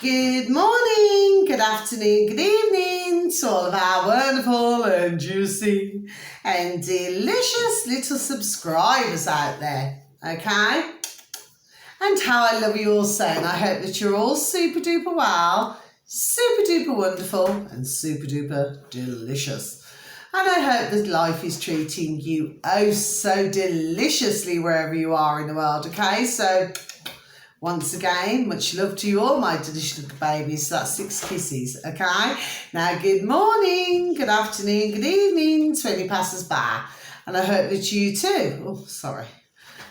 Good morning, good afternoon, good evening to all of our wonderful and juicy and delicious little subscribers out there, okay? And how I love you all so, and I hope that you're all super duper well, super duper wonderful and super duper delicious. And I hope that life is treating you oh so deliciously wherever you are in the world, okay? So once again, much love to you all, my delicious little babies. So that's 6 kisses, okay? Now, good morning, good afternoon, good evening to any passers-by. And I hope that you too, okay,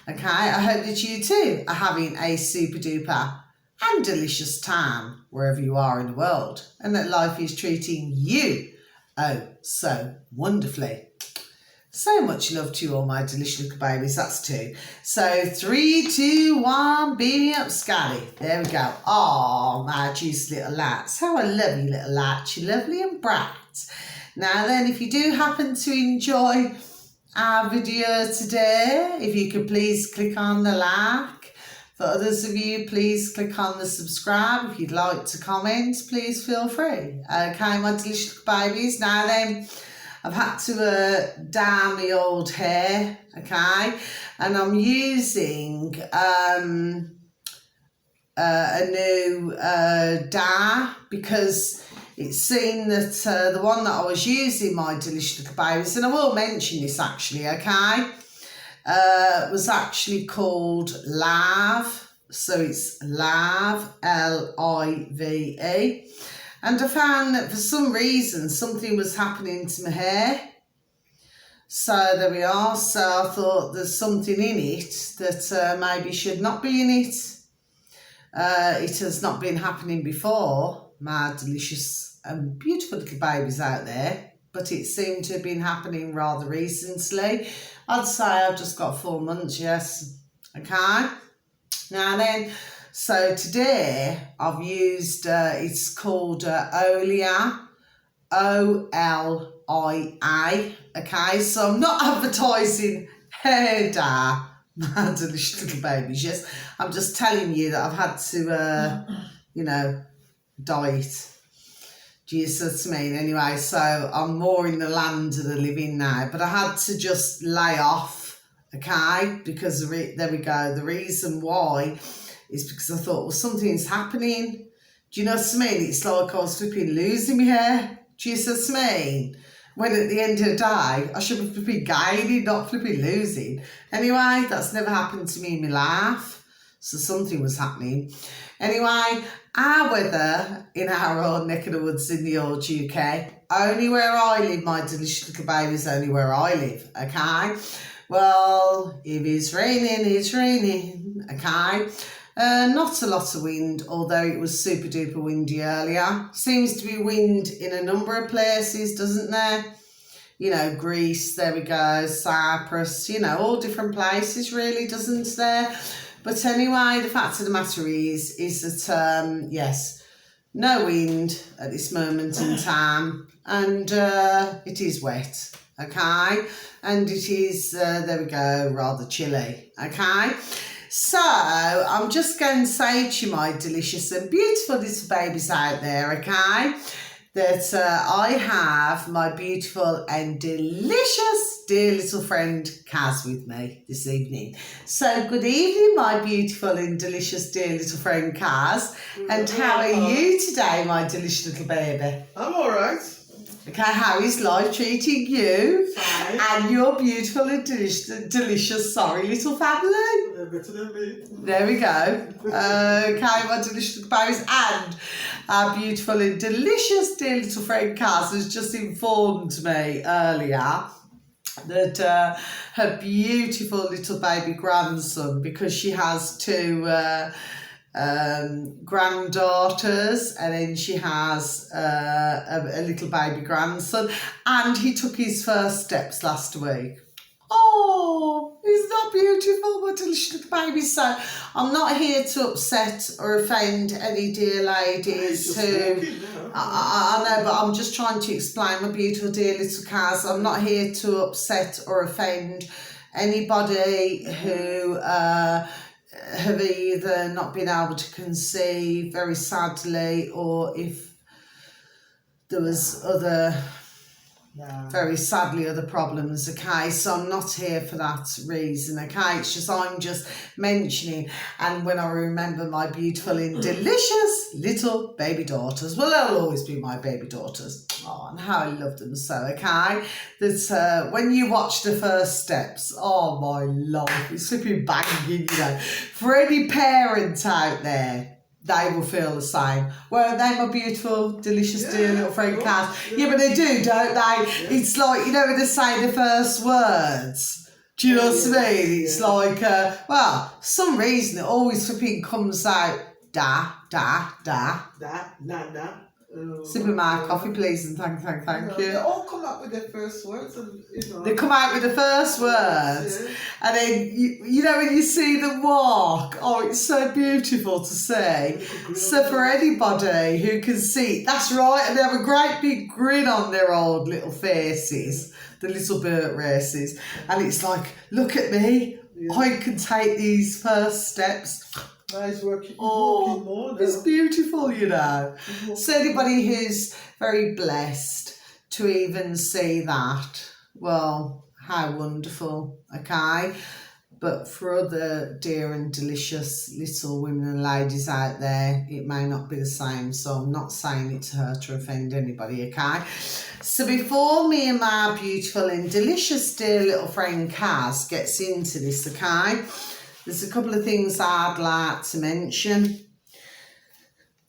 I hope that you too are having a super duper and delicious time wherever you are in the world, and that life is treating you oh so wonderfully. So much love to you all, my delicious little babies. That's 2. So 3, 2, 1, beam me up, Scotty. There we go. Oh, my juicy little lads. How I love you, little lads. You're lovely and bright. Now then, if you do happen to enjoy our video today, if you could please click on the like. For others of you, please click on the subscribe. If you'd like to comment, please feel free. Okay, my delicious little babies. Now then, I've had to dye my old hair, okay, and I'm using a new dye because it's seen that the one that I was using, my delicious little babies, and I will mention this actually, okay, was actually called Live, so it's Live, L-I-V-E. And I found that for some reason, something was happening to my hair. So there we are. So I thought there's something in it that maybe should not be in it. It has not been happening before, my delicious and beautiful little babies out there. But it seemed to have been happening rather recently. I'd say I've just got 4 months, yes. Okay. Now then, so today I've used, it's called Olia, O-L-I-A, okay? So I'm not advertising hair dye, my delicious little babies, yes? I'm just telling you that I've had to, dye it. Do you see what I mean? Anyway, so I'm more in the land of the living now, but I had to just lay off, okay? Because there we go, the reason why is because I thought, well, something's happening. Do you know what I mean? It's like I was flipping losing my hair. Do you see what I mean? When at the end of the day, I should be flipping gaining, not flipping losing. Anyway, that's never happened to me in my life. So something was happening. Anyway, our weather in our old neck of the woods in the old UK, only where I live, my delicious little babies, only where I live, okay? Well, if it's raining, okay? Not a lot of wind, although it was super duper windy earlier. Seems to be wind in a number of places, doesn't there? You know, Greece, there we go, Cyprus, you know, all different places really, doesn't there? But anyway, the fact of the matter is that, yes, no wind at this moment in time, and it is wet, okay? And it is, there we go, rather chilly, okay? So, I'm just going to say to you, my delicious and beautiful little babies out there, okay, that I have my beautiful and delicious dear little friend Kaz with me this evening. So, good evening, my beautiful and delicious dear little friend Kaz. And how are you today, my delicious little baby? I'm all right. Okay, how is life treating you? Fine. And your beautiful and delicious, sorry, little family? They're better than me. There we go. Okay, my delicious little babies, and our beautiful and delicious dear little friend Kaz has just informed me earlier that her beautiful little baby grandson, because she has 2 granddaughters, and then she has a little baby grandson, and he took his first steps last week. Oh, isn't that beautiful, my delicious little baby? So I'm not here to upset or offend any dear ladies who, I know, but I'm just trying to explain, my beautiful dear little Kaz, I'm not here to upset or offend anybody who have either not been able to conceive, very sadly, or if there was other, very sadly, other problems, okay? So I'm not here for that reason, okay? It's just, I'm just mentioning, and when I remember my beautiful and delicious little baby daughters, well, they'll always be my baby daughters. Oh, and how I love them so, okay? That when you watch the first steps, oh my life, it's flipping banging, you know. For any parent out there, they will feel the same. Well, they my beautiful, delicious, dear little friend Cass. Yeah, but they do, don't they? Yeah. It's like, you know, when they say the first words. Do you know what I mean? It's like, well, for some reason it always flipping comes out da, da, da. Da, da, da. Sip of my coffee, please, and thank you. They all come out with their first words, and you know. They come out with the first words, and then you know when you see them walk. Oh, it's so beautiful to see. So for anybody who can see, that's right, and they have a great big grin on their old little faces, the little bird races, and it's like, look at me, I can take these first steps. Nice working. Oh, it's beautiful, you know. So anybody who's very blessed to even see that, well, how wonderful, okay? But for other dear and delicious little women and ladies out there, it may not be the same. So I'm not saying it to hurt or offend anybody, okay? So before me and my beautiful and delicious dear little friend Kaz gets into this, okay? There's a couple of things I'd like to mention.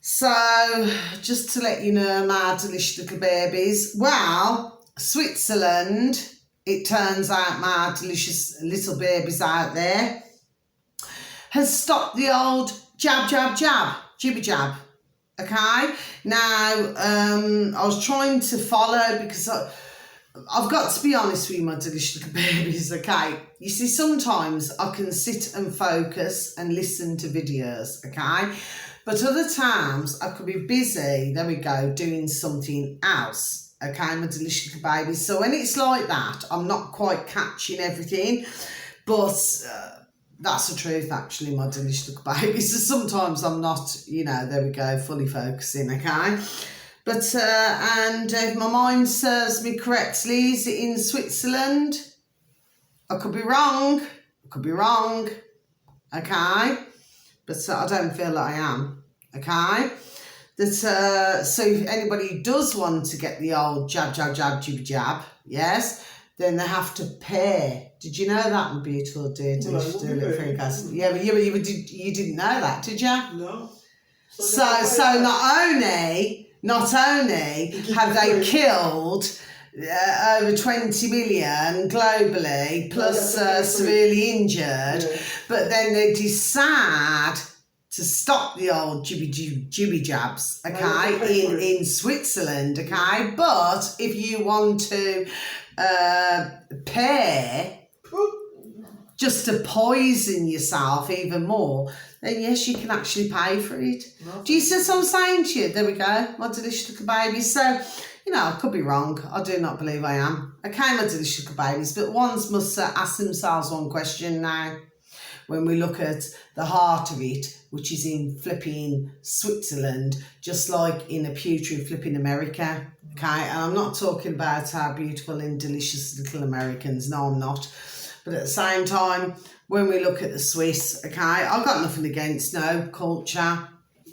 So, just to let you know, my delicious little babies, well, Switzerland, it turns out my delicious little babies out there, has stopped the old jab, jab, jab, jibby jab, okay? Now, I was trying to follow because I've got to be honest with you, my delicious little babies, okay? You see, sometimes I can sit and focus and listen to videos, okay? But other times I could be busy, there we go, doing something else, okay, my delicious little babies. So when it's like that, I'm not quite catching everything, but that's the truth, actually, my delicious little babies. So sometimes I'm not, you know, there we go, fully focusing, okay? But, and if my mind serves me correctly, is it in Switzerland? I could be wrong, okay? But I don't feel like I am, okay? That, so if anybody does want to get the old jab, jab, jab, jib, jab, yes, then they have to pay. Did you know that, my beautiful dear, delicious dear little friend Cass? Yeah, but you didn't know that, did you? No. So not only have they killed over 20 million globally, plus severely injured, but then they decide to stop the old jibby jabs, okay, in Switzerland, okay? But if you want to pay just to poison yourself even more, then yes, you can actually pay for it. Do you see what I'm saying to you? There we go, my delicious little babies. So, you know, I could be wrong. I do not believe I am. Okay, my delicious little babies, but ones must ask themselves one question now. When we look at the heart of it, which is in flipping Switzerland, just like in a putrid flipping America, okay? And I'm not talking about our beautiful and delicious little Americans. No, I'm not. But at the same time, when we look at the Swiss, okay, I've got nothing against no culture,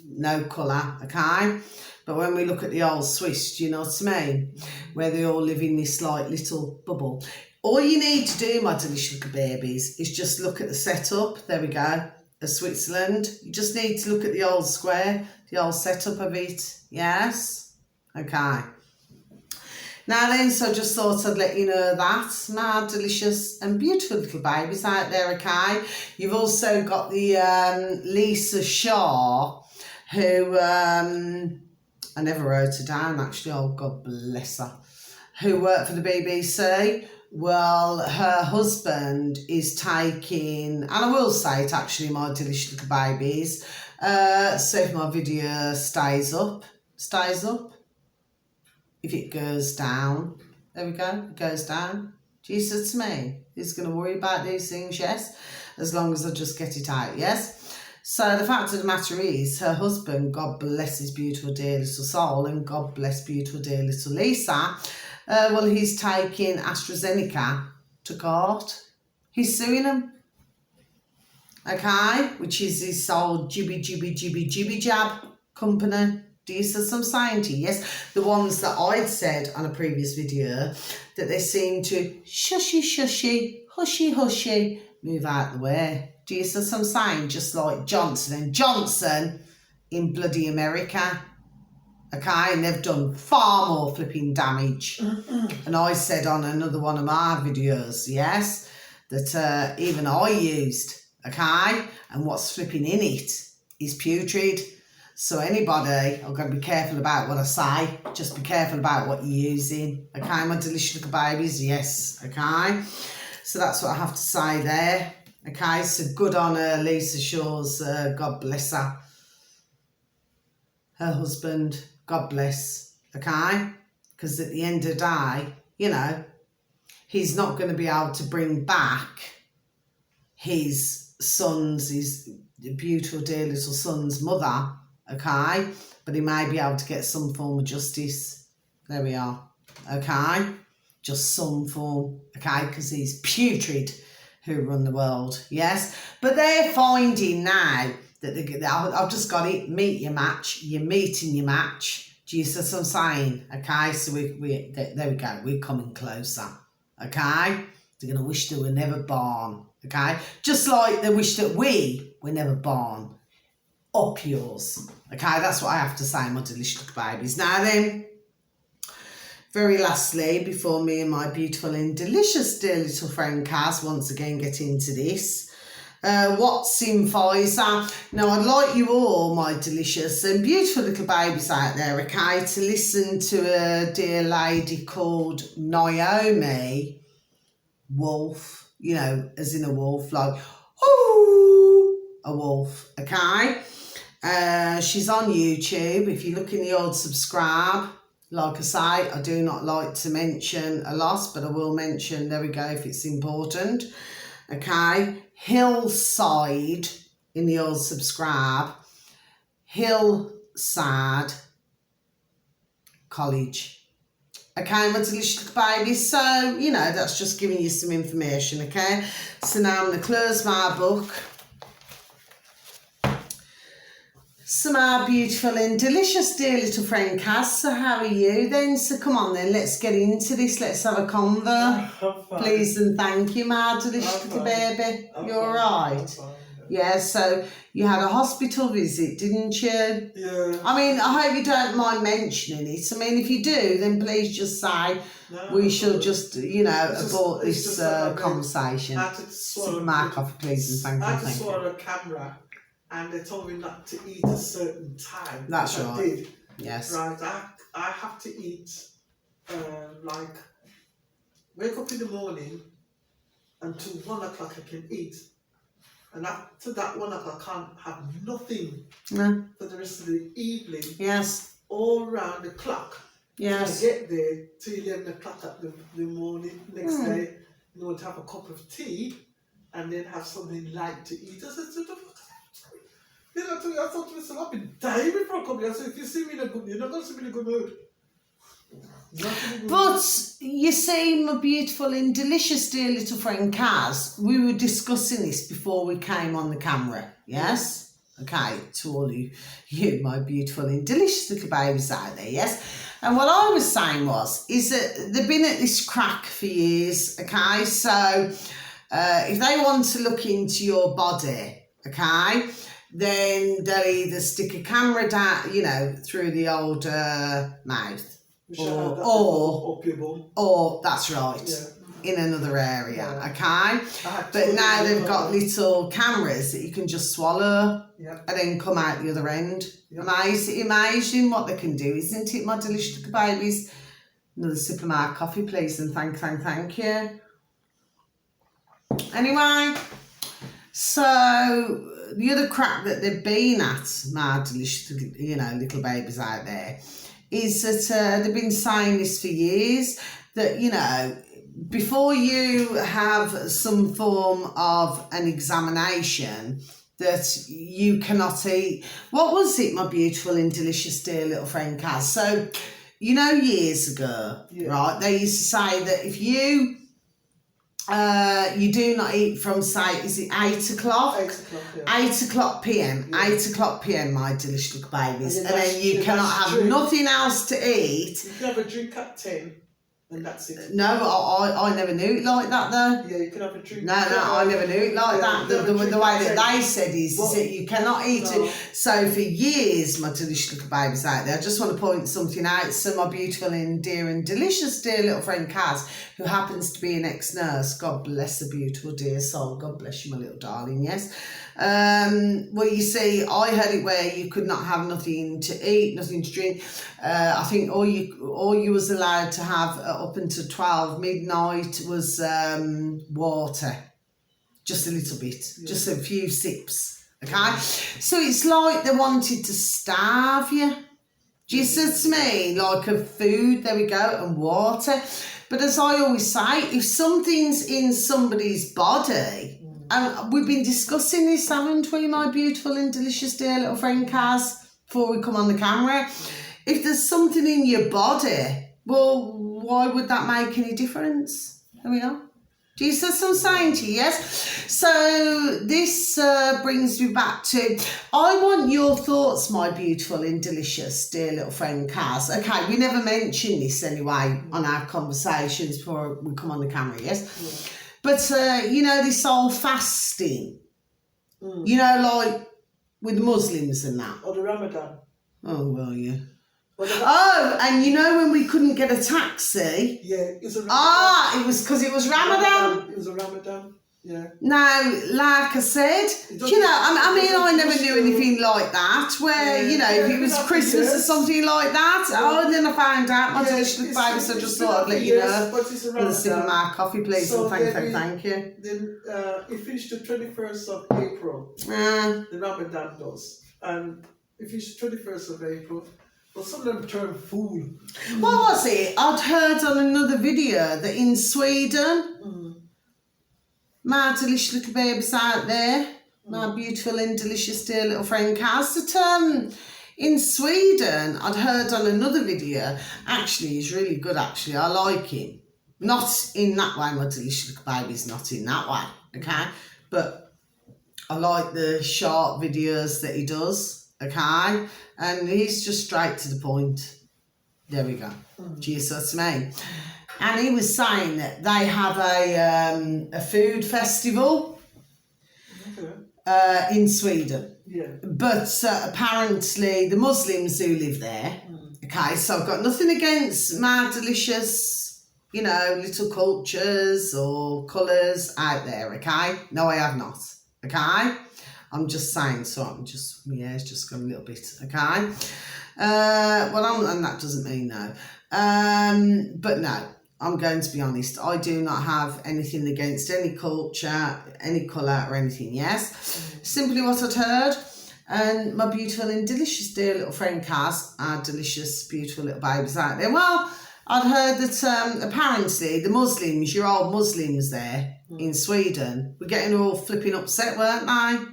no colour, okay? But when we look at the old Swiss, do you know what I mean? Where they all live in this like little bubble. All you need to do, my delicious little babies, is just look at the setup. There we go, of Switzerland. You just need to look at the old square, the old setup of it. Yes? Okay. Now then, so I just thought I'd let you know that, my delicious and beautiful little babies out there, okay? You've also got the Lisa Shaw, who, I never wrote her down actually, oh God bless her, who worked for the BBC. Well, her husband is taking, and I will say it actually, my delicious little babies, so if my video stays up, if it goes down, there we go, it goes down. Jesus to me, he's going to worry about these things, yes. as long as I just get it out, yes? So the fact of the matter is, her husband, God bless his beautiful dear little soul, and God bless beautiful dear little Lisa, well, he's taking AstraZeneca to court. He's suing them. Okay, which is this old jibby jab company. Do you see what I'm saying to you? Yes, the ones that I'd said on a previous video that they seem to hushy, move out the way. Do you see what I'm saying? Just like Johnson & Johnson in bloody America. Okay, and they've done far more flipping damage. And I said on another one of my videos, yes, that even I used, okay, and what's flipping in it is putrid. So anybody, I've got to be careful about what I say. Just be careful about what you're using. Okay, my delicious little babies, yes, okay. So that's what I have to say there. Okay, so good on her, Lisa Shaw's, God bless her. Her husband, God bless, okay? Because at the end of the day, you know, he's not going to be able to bring back his son's, his beautiful dear little son's mother, okay? But he may be able to get some form of justice. There we are, okay? Just some form, okay? Because he's putrid who run the world, yes? But they're finding now that I've just got it, meet your match, you're meeting your match. Do you see what I'm saying? Okay, so there we go, we're coming closer, okay? They're going to wish they were never born, okay? Just like they wish that we were never born. Up yours, okay? That's what I have to say, my delicious little babies. Now then, very lastly, before me and my beautiful and delicious dear little friend Kaz once again get into this, what's in Pfizer? Now, I'd like you all, my delicious and beautiful little babies out there, okay, to listen to a dear lady called Naomi Wolf, you know, as in a wolf, like, ooh, a wolf, okay? She's on YouTube. If you look in the old subscribe, like I say, I do not like to mention a loss, but I will mention, there we go, if it's important, okay? Hillside in the old subscribe, Hillside College. Okay, my delicious little babies. So, you know, that's just giving you some information, okay? So now I'm going to close my book. So my beautiful and delicious dear little friend Kaz, so how are you then? So come on then, let's get into this. Let's have a convo. Please and thank you, my delicious little baby. You're all right? Yeah, so you had a hospital visit, didn't you? Yeah. I mean, I hope you don't mind mentioning it. I mean, if you do, then please just say we shall just, you know, abort this conversation. Sip my coffee, please, and I had to thank you. swallow a camera, and they told me not to eat a certain time. That's which right. I did. Yes. Right, I have to eat, like, wake up in the morning, until 1 o'clock I can eat. And after that 1 o'clock, I can't have nothing No. for the rest of the evening. Yes. All round the clock. Yes. I get there to 11 o'clock at the morning, next day, in order to have a cup of tea, and then have something light to eat. I said, then I thought to myself, I've been dying before I come here. I said, if you see me in a good mood, you're not going to see me in a good mood. But you see, my beautiful and delicious dear little friend Kaz, we were discussing this before we came on the camera, yes? Okay, to all you my beautiful and delicious little babies out there, yes? And what I was saying is that they've been at this crack for years, okay? So if they want to look into your body, okay, then they'll either stick a camera down, you know, through the old mouth, or that's right, in another area, okay? But now they've got little cameras that you can just swallow and then come out the other end. Amazing what they can do, isn't it, my delicious little babies? Another sip of my coffee, please, and thank you. Anyway, so the other crap that they've been at, my delicious, you know, little babies out there, is that they've been saying this for years, that, you know, before you have some form of an examination that you cannot eat. What was it, my beautiful and delicious dear little friend Kaz? So, you know, years ago, right, they used to say that if you do not eat from, say, is it 8 o'clock? 8 o'clock, yeah. 8 o'clock p.m. Yeah. 8 o'clock p.m. my delicious little babies, And and then you cannot have nothing else to eat. You can have a drink at 10, and that's it. No, I never knew it like that though. Yeah, you can have a drink. No, I never knew it like that. The way that they said is that you cannot eat it. So for years, my delicious little babies out there, I just want to point something out. So my beautiful and dear and delicious dear little friend Kaz, who happens to be an ex-nurse, God bless the beautiful dear soul, God bless you, my little darling, yes. Well, you see, I had it where you could not have nothing to eat, nothing to drink. I think all you was allowed to have up until 12 midnight was water, just a little bit, just a few sips. Okay, so it's like they wanted to starve you. Do you see what I mean? Like a food, there we go, and water. But as I always say, if something's in somebody's body, and we've been discussing this, haven't we, my beautiful and delicious dear little friend Kaz, before we come on the camera. If there's something in your body, well, why would that make any difference? There we are. Do you see what I'm saying to you? Yes. So this brings me back to, I want your thoughts, my beautiful and delicious dear little friend Kaz. Okay, we never mentioned this anyway on our conversations before we come on the camera, yes? Yeah. But, you know, this whole fasting, you know, like with Muslims and that. Or the Ramadan. Oh, well, yeah. Oh, and you know when we couldn't get a taxi? Yeah, it was a Ramadan. Ah, it was because it was Ramadan. It was a Ramadan, yeah. Now, like I said, you know, I mean, I never knew anything like that, where, you know, if it was Christmas or something like that, and then I found out my delicious baby, so I just thought I'd let you know. But it's a Ramadan. With a sip of my coffee, please, so and thank you. Then it finished the 21st of April, the Ramadan does. And it finished the 21st of April. Well, some of them turn fool. What was it? I'd heard on another video that in Sweden, my delicious little babies out there, my beautiful and delicious dear little friend Kaz, that in Sweden, I'd heard on another video, actually, he's really good, actually, I like him. Not in that way, my delicious little baby's not in that way, okay? But I like the short videos that he does, okay? And he's just straight to the point. There we go. Do you see what I mean? And he was saying that they have a food festival in Sweden. Yeah. But apparently the Muslims who live there, okay, so I've got nothing against my delicious, you know, little cultures or colours out there, okay? No, I have not, okay? I'm just saying, so I'm just, my hair's just gone a little bit, okay? Well, and that doesn't mean no. But no, I'm going to be honest. I do not have anything against any culture, any colour or anything, yes? Simply what I'd heard. And my beautiful and delicious dear little friend Kaz, our delicious, beautiful little babies out there. Well, I'd heard that apparently the Muslims, your old Muslims there in Sweden, were getting all flipping upset, weren't they?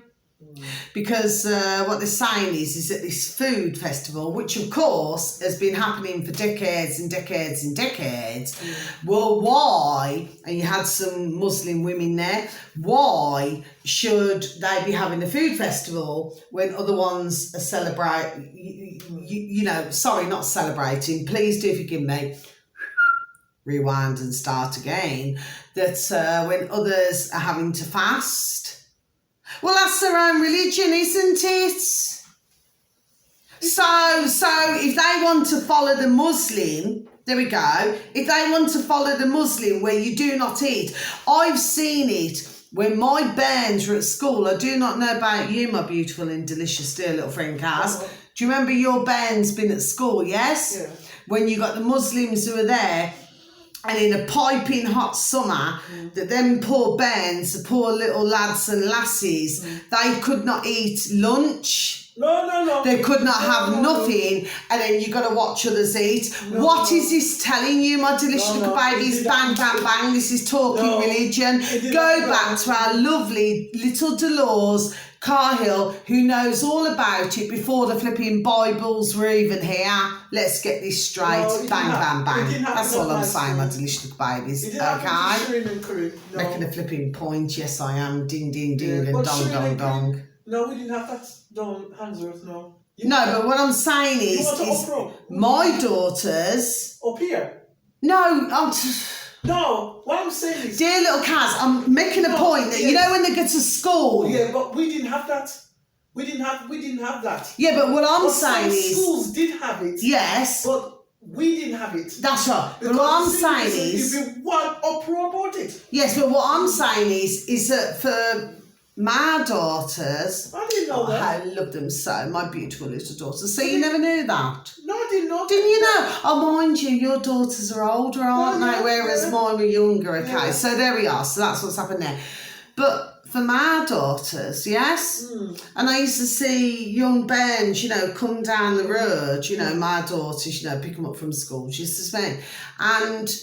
Because what they're saying is that this food festival, which of course has been happening for decades and decades and decades, well, why, and you had some Muslim women there, why should they be having a food festival when other ones are celebrating, you know, sorry, not celebrating, please do forgive me, rewind and start again, that when others are having to fast. Well, that's their own religion, isn't it? So if they want to follow the Muslim, there we go. If they want to follow the Muslim where you do not eat, I've seen it when my bairns were at school. I do not know about you, my beautiful and delicious dear little friend Kaz. Do you remember your bairns been at school, yes? Yeah. When you got the Muslims who were there, and in a piping hot summer, that them poor bairns, the poor little lads and lassies, they could not eat lunch No. They could not have No. nothing, and then you got to watch others eat. No, What no. is this telling you, my delicious No, little no. babies? It Bang, didn't- bang, bang. This is talking No, religion. it didn't Go happen. back to our lovely little Dolores Cahill, who knows all about it before the flipping Bibles were even here. Let's get this straight. No, it Bang, didn't bang, happen. It bang. didn't happen That's all at I'm my saying, my school. delicious little babies. It didn't happen to Okay? Shirin and Corinne. No. Making a flipping point. Yes, I am. Ding, ding, ding, Yeah, and but dong, Shirin dong, and Corinne- dong. No, we didn't have that. Don't Hansworth, no. No, but what I'm saying You is want to uproar? my daughters. Up here. No, No, what I'm saying is. dear little Kaz, I'm making a No, point that you yes. know when they get to school. Yeah, but we didn't have that. We didn't have that. Yeah, but what I'm But saying some is, schools did have it. yes, But we didn't have it. that's right. But Because what I'm the thing saying is, if you want uproar about it. yes, but what I'm saying is that for my daughters, I didn't know that. I love them so, my beautiful little daughters. So you never knew that. No, I didn't know. Didn't you know? Oh, mind you, your daughters are older, aren't Yeah, they? yeah, Whereas yeah. mine were younger, okay? Yeah. So there we are. So that's what's happened there. But for my daughters, yes? And I used to see young Benj, come down the road, my daughters, pick them up from school, she used to say. And,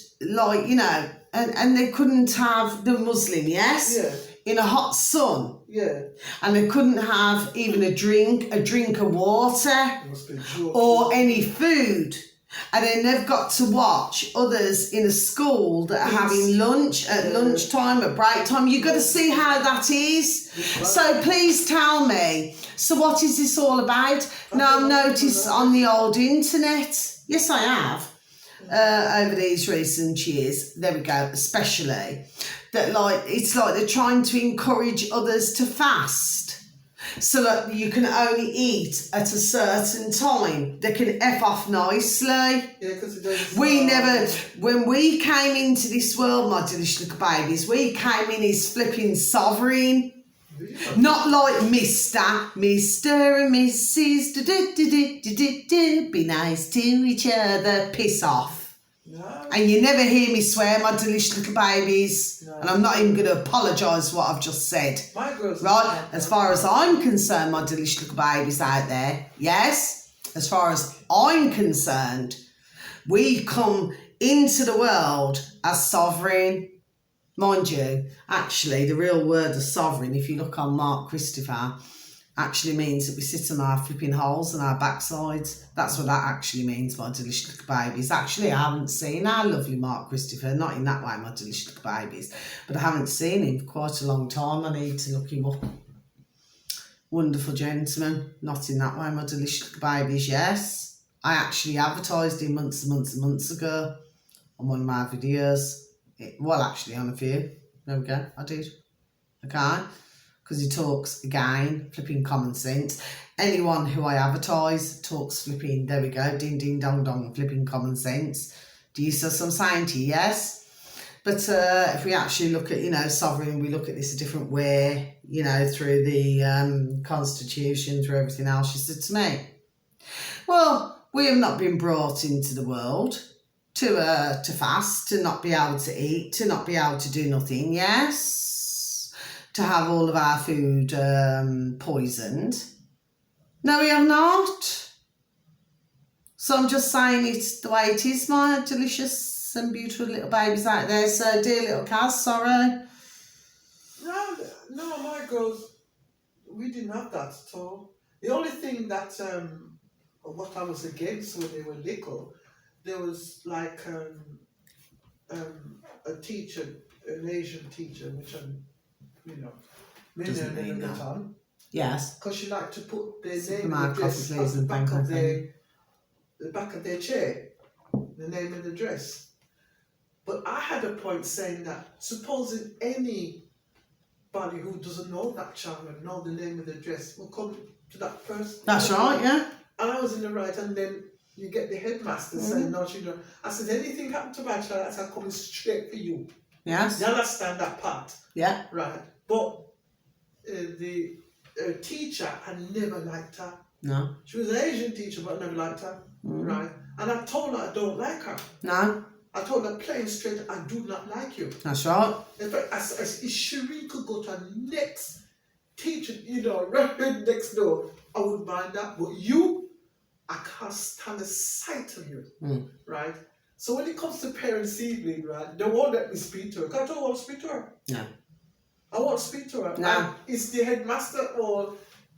and they couldn't have the Muslim, yes? Yeah. In a hot sun. Yeah. And they couldn't have even a drink of water It must be joking. or any food. And then they've got to watch others in a school that are having lunch at lunchtime, at break time. You've got to see how that is. So please tell me, so what is this all about? Now, I've noticed on the old internet, yes I have, over these recent years, there we go, especially, that it's like they're trying to encourage others to fast. So that you can only eat at a certain time. They can F off nicely. Yeah, because it does. We never, when we came into this world, my delicious little babies, we came in as flipping sovereign. Not like Mr. and Mrs. Be nice to each other. Piss off. No. And you never hear me swear, my delicious little babies. No. And I'm not even going to apologise for what I've just said. My girls. Right, as far as I'm concerned, my delicious little babies out there, yes, as far as I'm concerned, we come into the world as sovereign. Mind you, actually, the real word of sovereign, if you look on Mark Christopher, actually means that we sit on our flipping holes and our backsides. That's what that actually means, my delicious little babies. Actually, I haven't seen our lovely Mark Christopher, not in that way, my delicious little babies, but I haven't seen him for quite a long time. I need to look him up. Wonderful gentleman, not in that way, my delicious little babies, yes. I actually advertised him months and months and months ago on one of my videos. Well, actually, on a few. There we go, I did. Okay? Because he talks, again, flipping common sense. Anyone who I advertise talks flipping, there we go, ding, ding, dong, dong, flipping common sense. Do you see what I'm saying to you? Yes? But if we actually look at, sovereign, we look at this a different way, through the Constitution, through everything else. She said to me, well, we have not been brought into the world to fast, to not be able to eat, to not be able to do nothing, yes? To have all of our food poisoned. No, we have not. So I'm just saying it's the way it is, my delicious and beautiful little babies out there. So, dear little Kaz, sorry. No, my girls, we didn't have that at all. The only thing that, what I was against when they were little, there was like a teacher, an Asian teacher, which I'm, Doesn't many mean at the that. time. Yes. Because she liked to put their name Supermarket, and address please, at and thank you. the back of their chair, the name and address. But I had a point saying that supposing anybody who doesn't know that child and know the name and the address will come to that person. That's right, yeah. And I was in the right, and then you get the headmaster saying, no, children. I said, anything happened to my child, I'm coming straight for you. Yes. You understand that part? Yeah. Right. But the teacher, I never liked her. No. She was an Asian teacher, but I never liked her. Right. And I told her I don't like her. No. I told her plain straight, I do not like you. That's right. In fact, if Shireen could go to her next teacher, right next door, I wouldn't mind that. But you, I can't stand the sight of you, right? So when it comes to parents' evening, right, they won't let me speak to her. Because I don't want to speak to her. No. I won't speak to her. No. And it's the headmaster or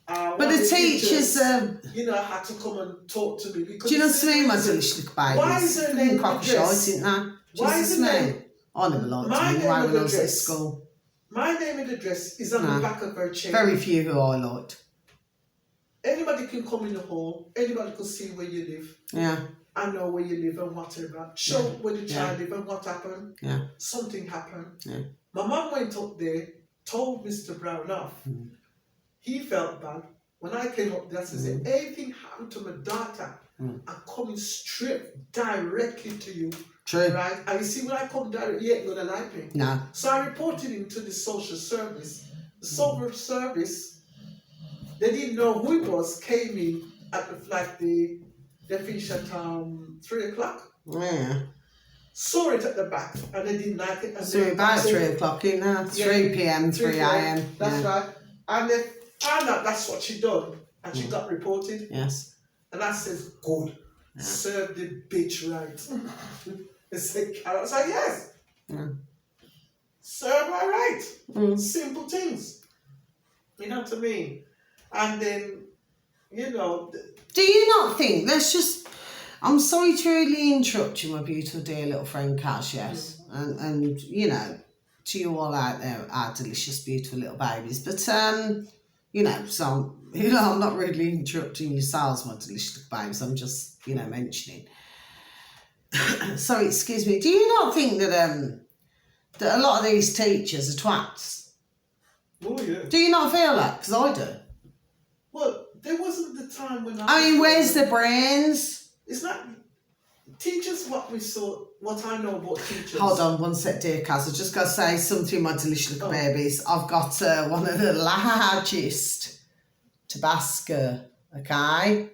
but the teachers, had to come and talk to me. Because do you know what I mean, my delicious little babies? Why is her name cock shite, isn't that? Why is her name? I never liked My them name anyway and when I was at address. school. My name and address is on the back of her chain. Very few who I liked. Anybody can come in the hall. Anybody can see where you live. Yeah. I know where you live and whatever. Show where the child live and what happened. Yeah. Something happened. Yeah. My mum went up there, told Mr. Brown off. He felt bad. When I came up there, I said, anything happened to my daughter, I'm coming straight, directly to you. True. Right? And you see, when I come direct, you ain't going to like me. No. So I reported him to the social service. The social service, they didn't know who it was, came in at they finished at 3 o'clock. Yeah. Saw it at the back and they didn't like it. And So about 3 o'clock, isn't it? 3 p.m, 3 a.m. That's right. And they found out that's what she done and she got reported. Yes. And I says, good. Yeah. Serve the bitch right. They said, Carol. I said, yes. Yeah. Serve her right. Simple things. You know what I mean? And then, do you not think, I'm sorry to really interrupt you, my beautiful dear little friend Cash, yes. And to you all out there, our delicious, beautiful little babies. But, I'm not really interrupting yourselves, my delicious little babies. I'm just, mentioning. Sorry, excuse me. Do you not think that a lot of these teachers are twats? Oh, yeah. Do you not feel that? Because I do. Well, there wasn't the time when I mean, where's the brains? It's not teachers. What I know about teachers. Hold on one sec, dear Kaz. I've just got to say something, my delicious little babies. I've got one of the largest Tabasco, okay?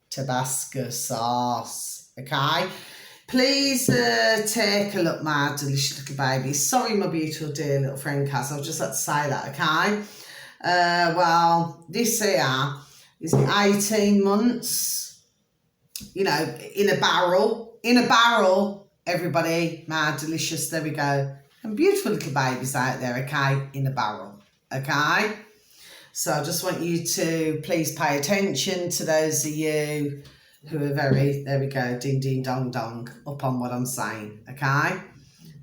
Tabasco sauce, okay? Please take a look, my delicious little babies. Sorry, my beautiful dear little friend Kaz. I've just had to say that, okay? Well, this here is 18 months, in a barrel. In a barrel, everybody, my delicious, there we go. And beautiful little babies out there, okay? In a barrel, okay? So I just want you to please pay attention to those of you who are very, there we go, ding, ding, dong, dong, up on what I'm saying, okay?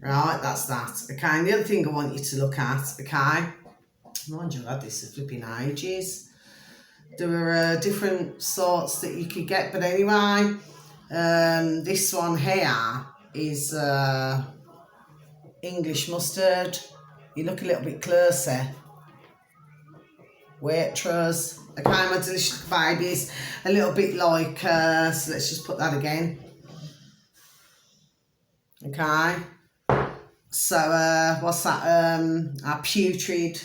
Right, that's that, okay? And the other thing I want you to look at, okay? Mind you, I had this for flipping ages. There were different sorts that you could get, but anyway, this one here is English mustard. You look a little bit closer. Waitrose. Okay, my delicious babies. A little bit like, so let's just put that again. Okay. So, what's that? Our putrid.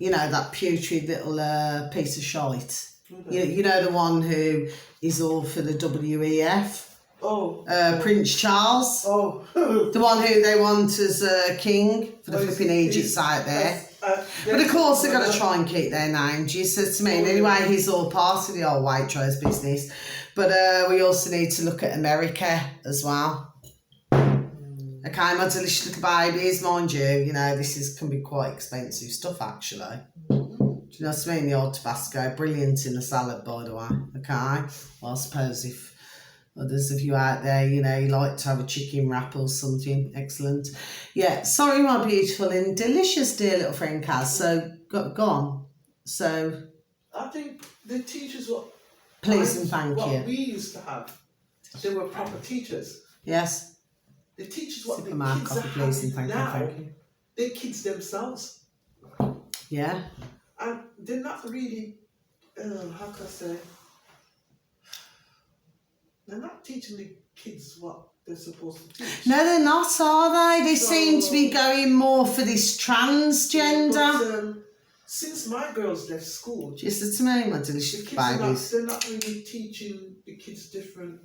That putrid little piece of shite. You know the one who is all for the WEF? Oh. Prince Charles? Oh. The one who they want as king for the flipping Egypts out there. But of course they've got to try and keep their name. Do you see what I mean? Anyway, he's all part of the old Waitrose business. But we also need to look at America as well. Okay, my delicious little babies, mind you, this can be quite expensive stuff actually. Do you know what I mean? The old Tabasco, brilliant in a salad, by the way. Okay, well, I suppose if others of you out there, you like to have a chicken wrap or something, excellent. Yeah, sorry, my beautiful and delicious dear little friend Kaz. So go on. So I think the teachers please and thank you. What we used to have, they were proper teachers. Yes. The teachers, what the Superman kids coffee, are please, and having thank now, you. they're kids themselves. Yeah. And they're not really, how can I say, they're not teaching the kids what they're supposed to teach. No, they're not, are they? They seem to be going more for this transgender. But, since my girls left school, just to me, my delicious the kids babies. they're not really teaching the kids different,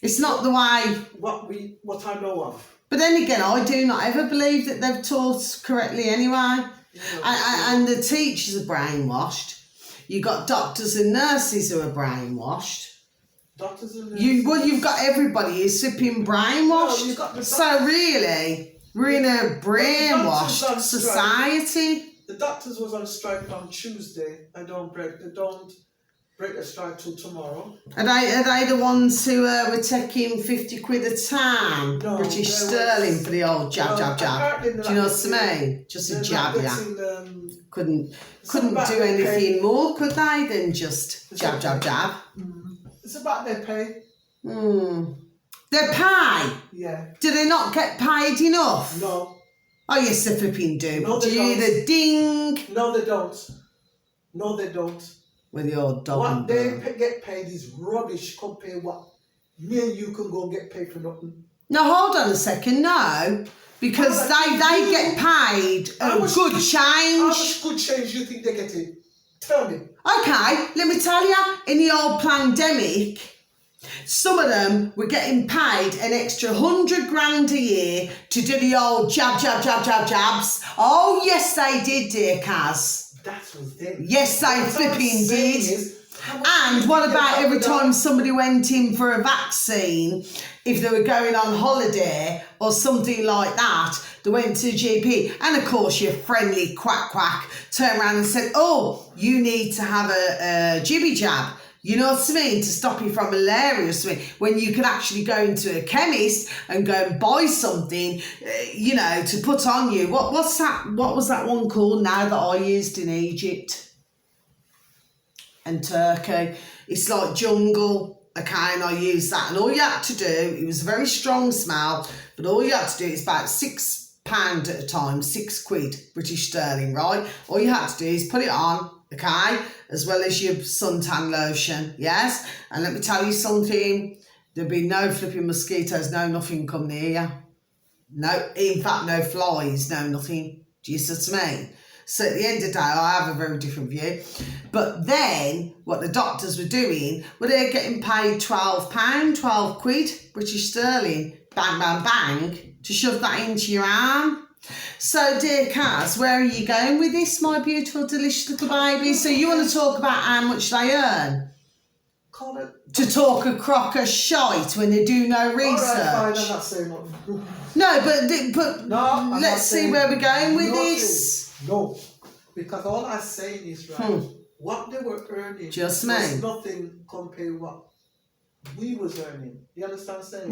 It's not the way. What I know of. But then again, I do not ever believe that they've taught correctly anyway. And the teachers are brainwashed. You got doctors and nurses who are brainwashed. Doctors and nurses. You've got everybody who's flipping brainwashed. No, so really, we're in a brainwashed society. The doctors was on strike on Tuesday. They don't break the strike till tomorrow. Are they the ones who were taking 50 quid a time, No, British sterling for the old jab? Do you know what I mean? Just a jab, yeah. Couldn't do anything more, could they, than just jab? It's about their pay. Their pay? Yeah. Do they not get paid enough? No. Oh, yes, they flipping do. No, Do they you don't. hear the ding? No, they don't. No, they don't. With the old dog. What they get paid is rubbish compared what me and you can go and get paid for nothing. No, hold on a second, no. Because they get paid a good change. How much good change do you think they're getting? Tell me. Okay, let me tell you, in the old pandemic, some of them were getting paid an extra 100 grand a year to do the old jabs. Oh, yes, they did, dear Kaz. That was them. Yes, they flipping did. And what about every time somebody went in for a vaccine, if they were going on holiday or something like that, they went to the GP, and of course your friendly quack turned around and said, oh, you need to have a jibby jab. You know what I mean? To stop you from malaria or something, when you could actually go into a chemist and go and buy something, to put on you. What was that one called now that I used in Egypt and Turkey? It's like jungle, okay, and I used that. And all you had to do, it was a very strong smell, but all you had to do is about £6 at a time, 6 quid, British sterling, right? All you had to do is put it on, okay, as well as your suntan lotion, yes? And let me tell you something, there'll be no flipping mosquitoes, no nothing come near you. No, in fact, no flies, no nothing. Do you see what I mean? So at the end of the day, I have a very different view. But then, what the doctors were doing, they're getting paid £12, 12 quid, British sterling, bang, to shove that into your arm. So, dear Kaz, where are you going with this, my beautiful, delicious little baby? So you want to talk about how much they earn? To talk a crock of shite when they do no research. All right, fine, I'm not saying nothing. No, No, let's see where we're going with this. No, because all I'm saying is, what they were earning was nothing compared to what we was earning. You understand what I'm saying?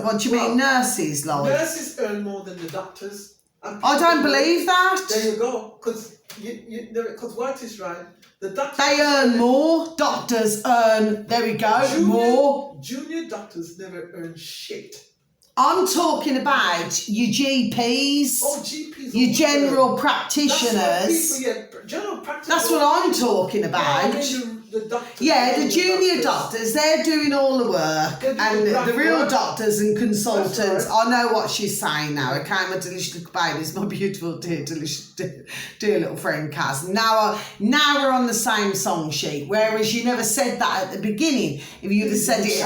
What do you mean, nurses, like? Nurses earn more than the doctors. I don't believe that. There you go, because what is right, the doctors... They earn more, doctors earn, there we go, more. Junior doctors never earn shit. I'm talking about your GPs. Oh, GPs. Your general practitioners. General practitioners. That's what I'm talking about. The doctors. Yeah, the junior doctors, they're doing all the work. And the real doctors and consultants, right. I know what she's saying now. Okay, my delicious little babies, my beautiful, dear, delicious, dear little friend Kaz. Now we're on the same song sheet, whereas you never said that at the beginning. If you would have said it...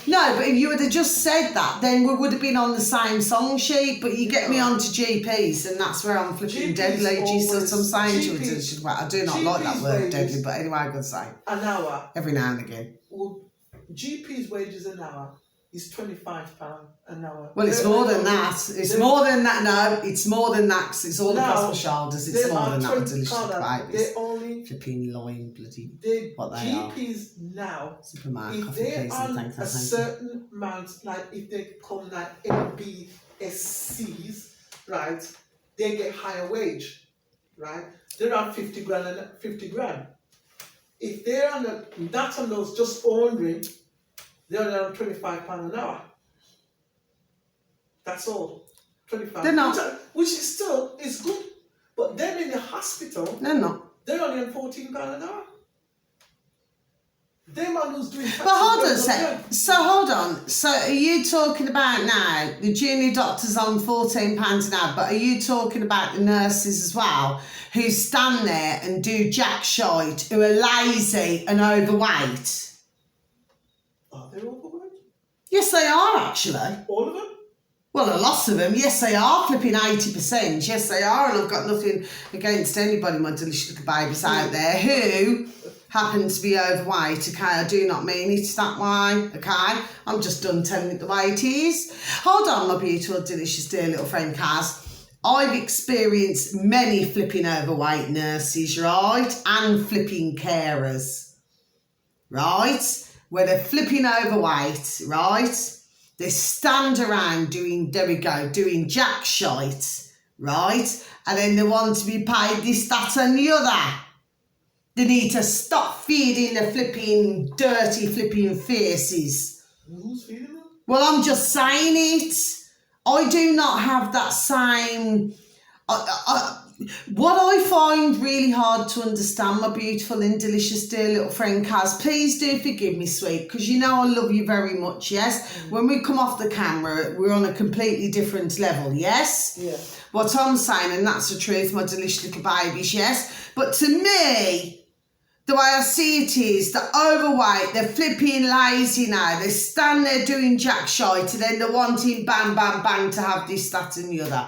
No, but if you would have just said that, then we would have been on the same song sheet, but you get me onto GPs, and that's where I'm flipping deadly. Do you see what I'm saying to you? Well, I do not like that word, deadly, but anyway, I'm going to say. An hour. Every now and again. Well, GP's wages an hour is £25 an hour. Well, it's more than that. It's more than that. No, it's more than that, because it's all across my shoulders. It's more than that, delicious babies. They're only... Flipping lying bloody... What they GPs now, if they're on a certain amount, like if they come like MBSCs, right, they get higher wage, right? They're on 50 grand. If they're on not on those just ordering, they're on £25 an hour. That's all. 25. They're not. Which is still is good. But then in the hospital, they're not. They're only on £14 an hour. Them man who's doing. But hold on a sec. So hold on. So are you talking about now the junior doctors on £14 an hour? But are you talking about the nurses as well, who stand there and do jack shite, who are lazy and overweight? Are they overweight? Yes, they are actually. All of them? Well, a lot of them, yes, they are flipping 80%. Yes, they are, and I've got nothing against anybody, my delicious little babies out there who happen to be overweight. Okay, I do not mean it that way. Okay, I'm just done telling it the way it is. Hold on, my beautiful, delicious, dear little friend Kaz. I've experienced many flipping overweight nurses, right, and flipping carers, right, where they're flipping overweight, right. They stand around doing jack shite, right? And then they want to be paid this, that and the other. They need to stop feeding the flipping, dirty flipping faces. Who's feeding them? Well, I'm just saying it. I do not have that same... what I find really hard to understand, my beautiful and delicious dear little friend Kaz, please do forgive me, sweet, because you know I love you very much, yes? When we come off the camera, we're on a completely different level, yes? Yeah. What I'm saying, and that's the truth, my delicious little babies, yes? But to me, the way I see it is, they're overweight, they're flipping lazy now, they stand there doing jack shite, and then they're wanting bang, bang, bang to have this, that and the other.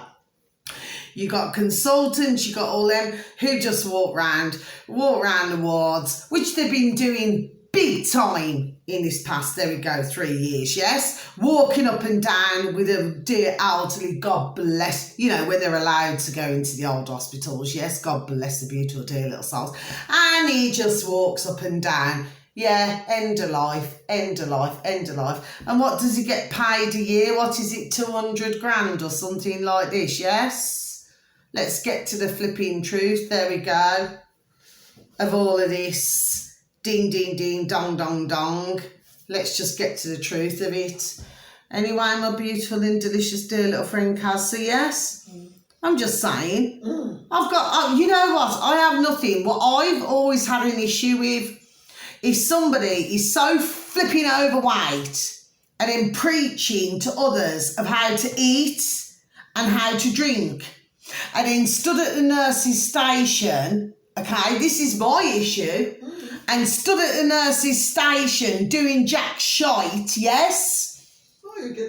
You got consultants, you got all them who just walk round the wards, which they've been doing big time in this past, 3 years, yes? Walking up and down with a dear elderly, God bless, you know, when they're allowed to go into the old hospitals, yes? God bless the beautiful dear little souls. And he just walks up and down. Yeah, end of life, end of life, end of life. And what does he get paid a year? What is it, 200 grand or something like this, yes? Let's get to the flipping truth. There we go. Of all of this. Ding, ding, ding, dong, dong, dong. Let's just get to the truth of it. Anyway, my beautiful and delicious dear little friend Kaz, so yes, I'm just saying. I've got, you know what? I have nothing. What I've always had an issue with is somebody is so flipping overweight and then preaching to others of how to eat and how to drink. And then stood at the nurse's station, okay, this is my issue, and stood at the nurse's station doing jack shite, yes?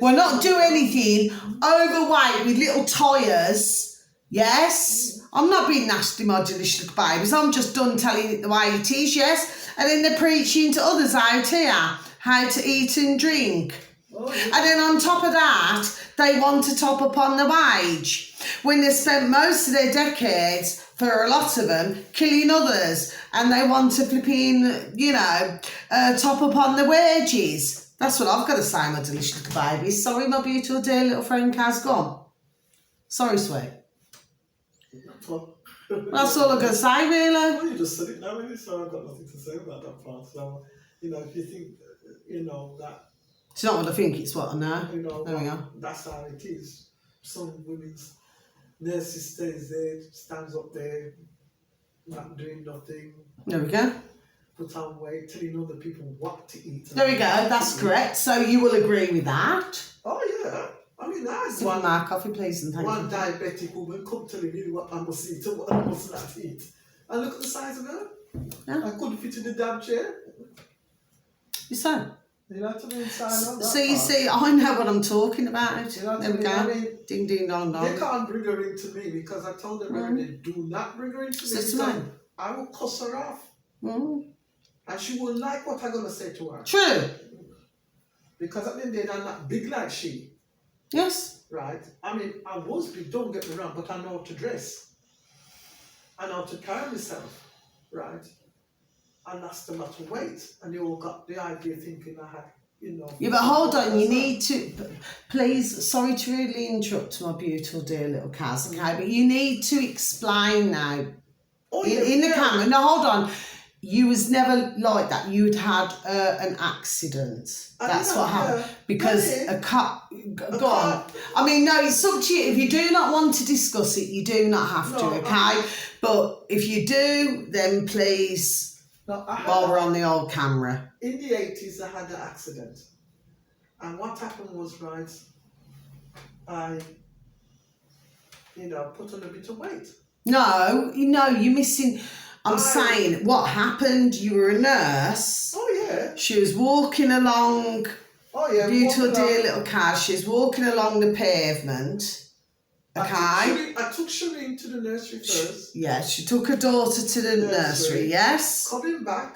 Well, not do anything, overweight with little tyres, yes? I'm not being nasty, my delicious little babies, I'm just done telling it the way it is, yes? And then they're preaching to others out here how to eat and drink. And then on top of that, they want to top up on the wage when they spent most of their decades, for a lot of them, killing others, and they want to flipping, you know, top up on the wages. That's what I've got to say, my delicious little babies. Sorry, my beautiful dear little friend Kaz, gone. Sorry, sweet. That's all I've got to say, really. Well, you just said it now, really, so I've got nothing to say about that part. So, you know, if you think, you know, that... It's not what I think, it's what I know. You know, there we go. That's how it is. Some women's nurses stays there, stands up there, not doing nothing. There we go. Put on weight, telling other people what to eat. There we go, that's correct. So you will agree with that? Oh, yeah. I mean, that's one more coffee, please, and thank you. One diabetic woman come telling me what I must eat and what I must not eat. And look at the size of her. Yeah. I couldn't fit in the damn chair. You say? You know what I mean? So you see, I know what I'm talking about. You know there we go. I mean, ding, ding, dong, dong. They can't bring her into me because I told them already, do not bring her into me because I will cuss her off. And she will like what I'm going to say to her. True. Because at the end of the day, I'm not big like she. Yes. Right? I mean, I was big, don't get me wrong, but I know how to dress. I know how to carry myself. Right? And that's the matter weight. And they all got the idea thinking I had, you know. Yeah, but hold on, you need to, please, sorry to really interrupt my beautiful dear little Kaz, okay, but you need to explain now, in the camera, no, hold on, you was never like that, you'd had an accident, that's what happened, because a car, go on, I mean, no, it's up to you, if you do not want to discuss it, you do not have to, okay, but if you do, then please... While we're on the old camera. In the 80s, I had an accident. And what happened was, right, I, you know, put on a bit of weight. No, you're missing. I'm saying, what happened? You were a nurse. Oh, yeah. She was walking along Oh yeah. Beautiful walking dear around. little car. She's walking along the pavement. Okay. I took Shireen to the nursery first. Yeah, she took her daughter to the nursery, yes. Coming back.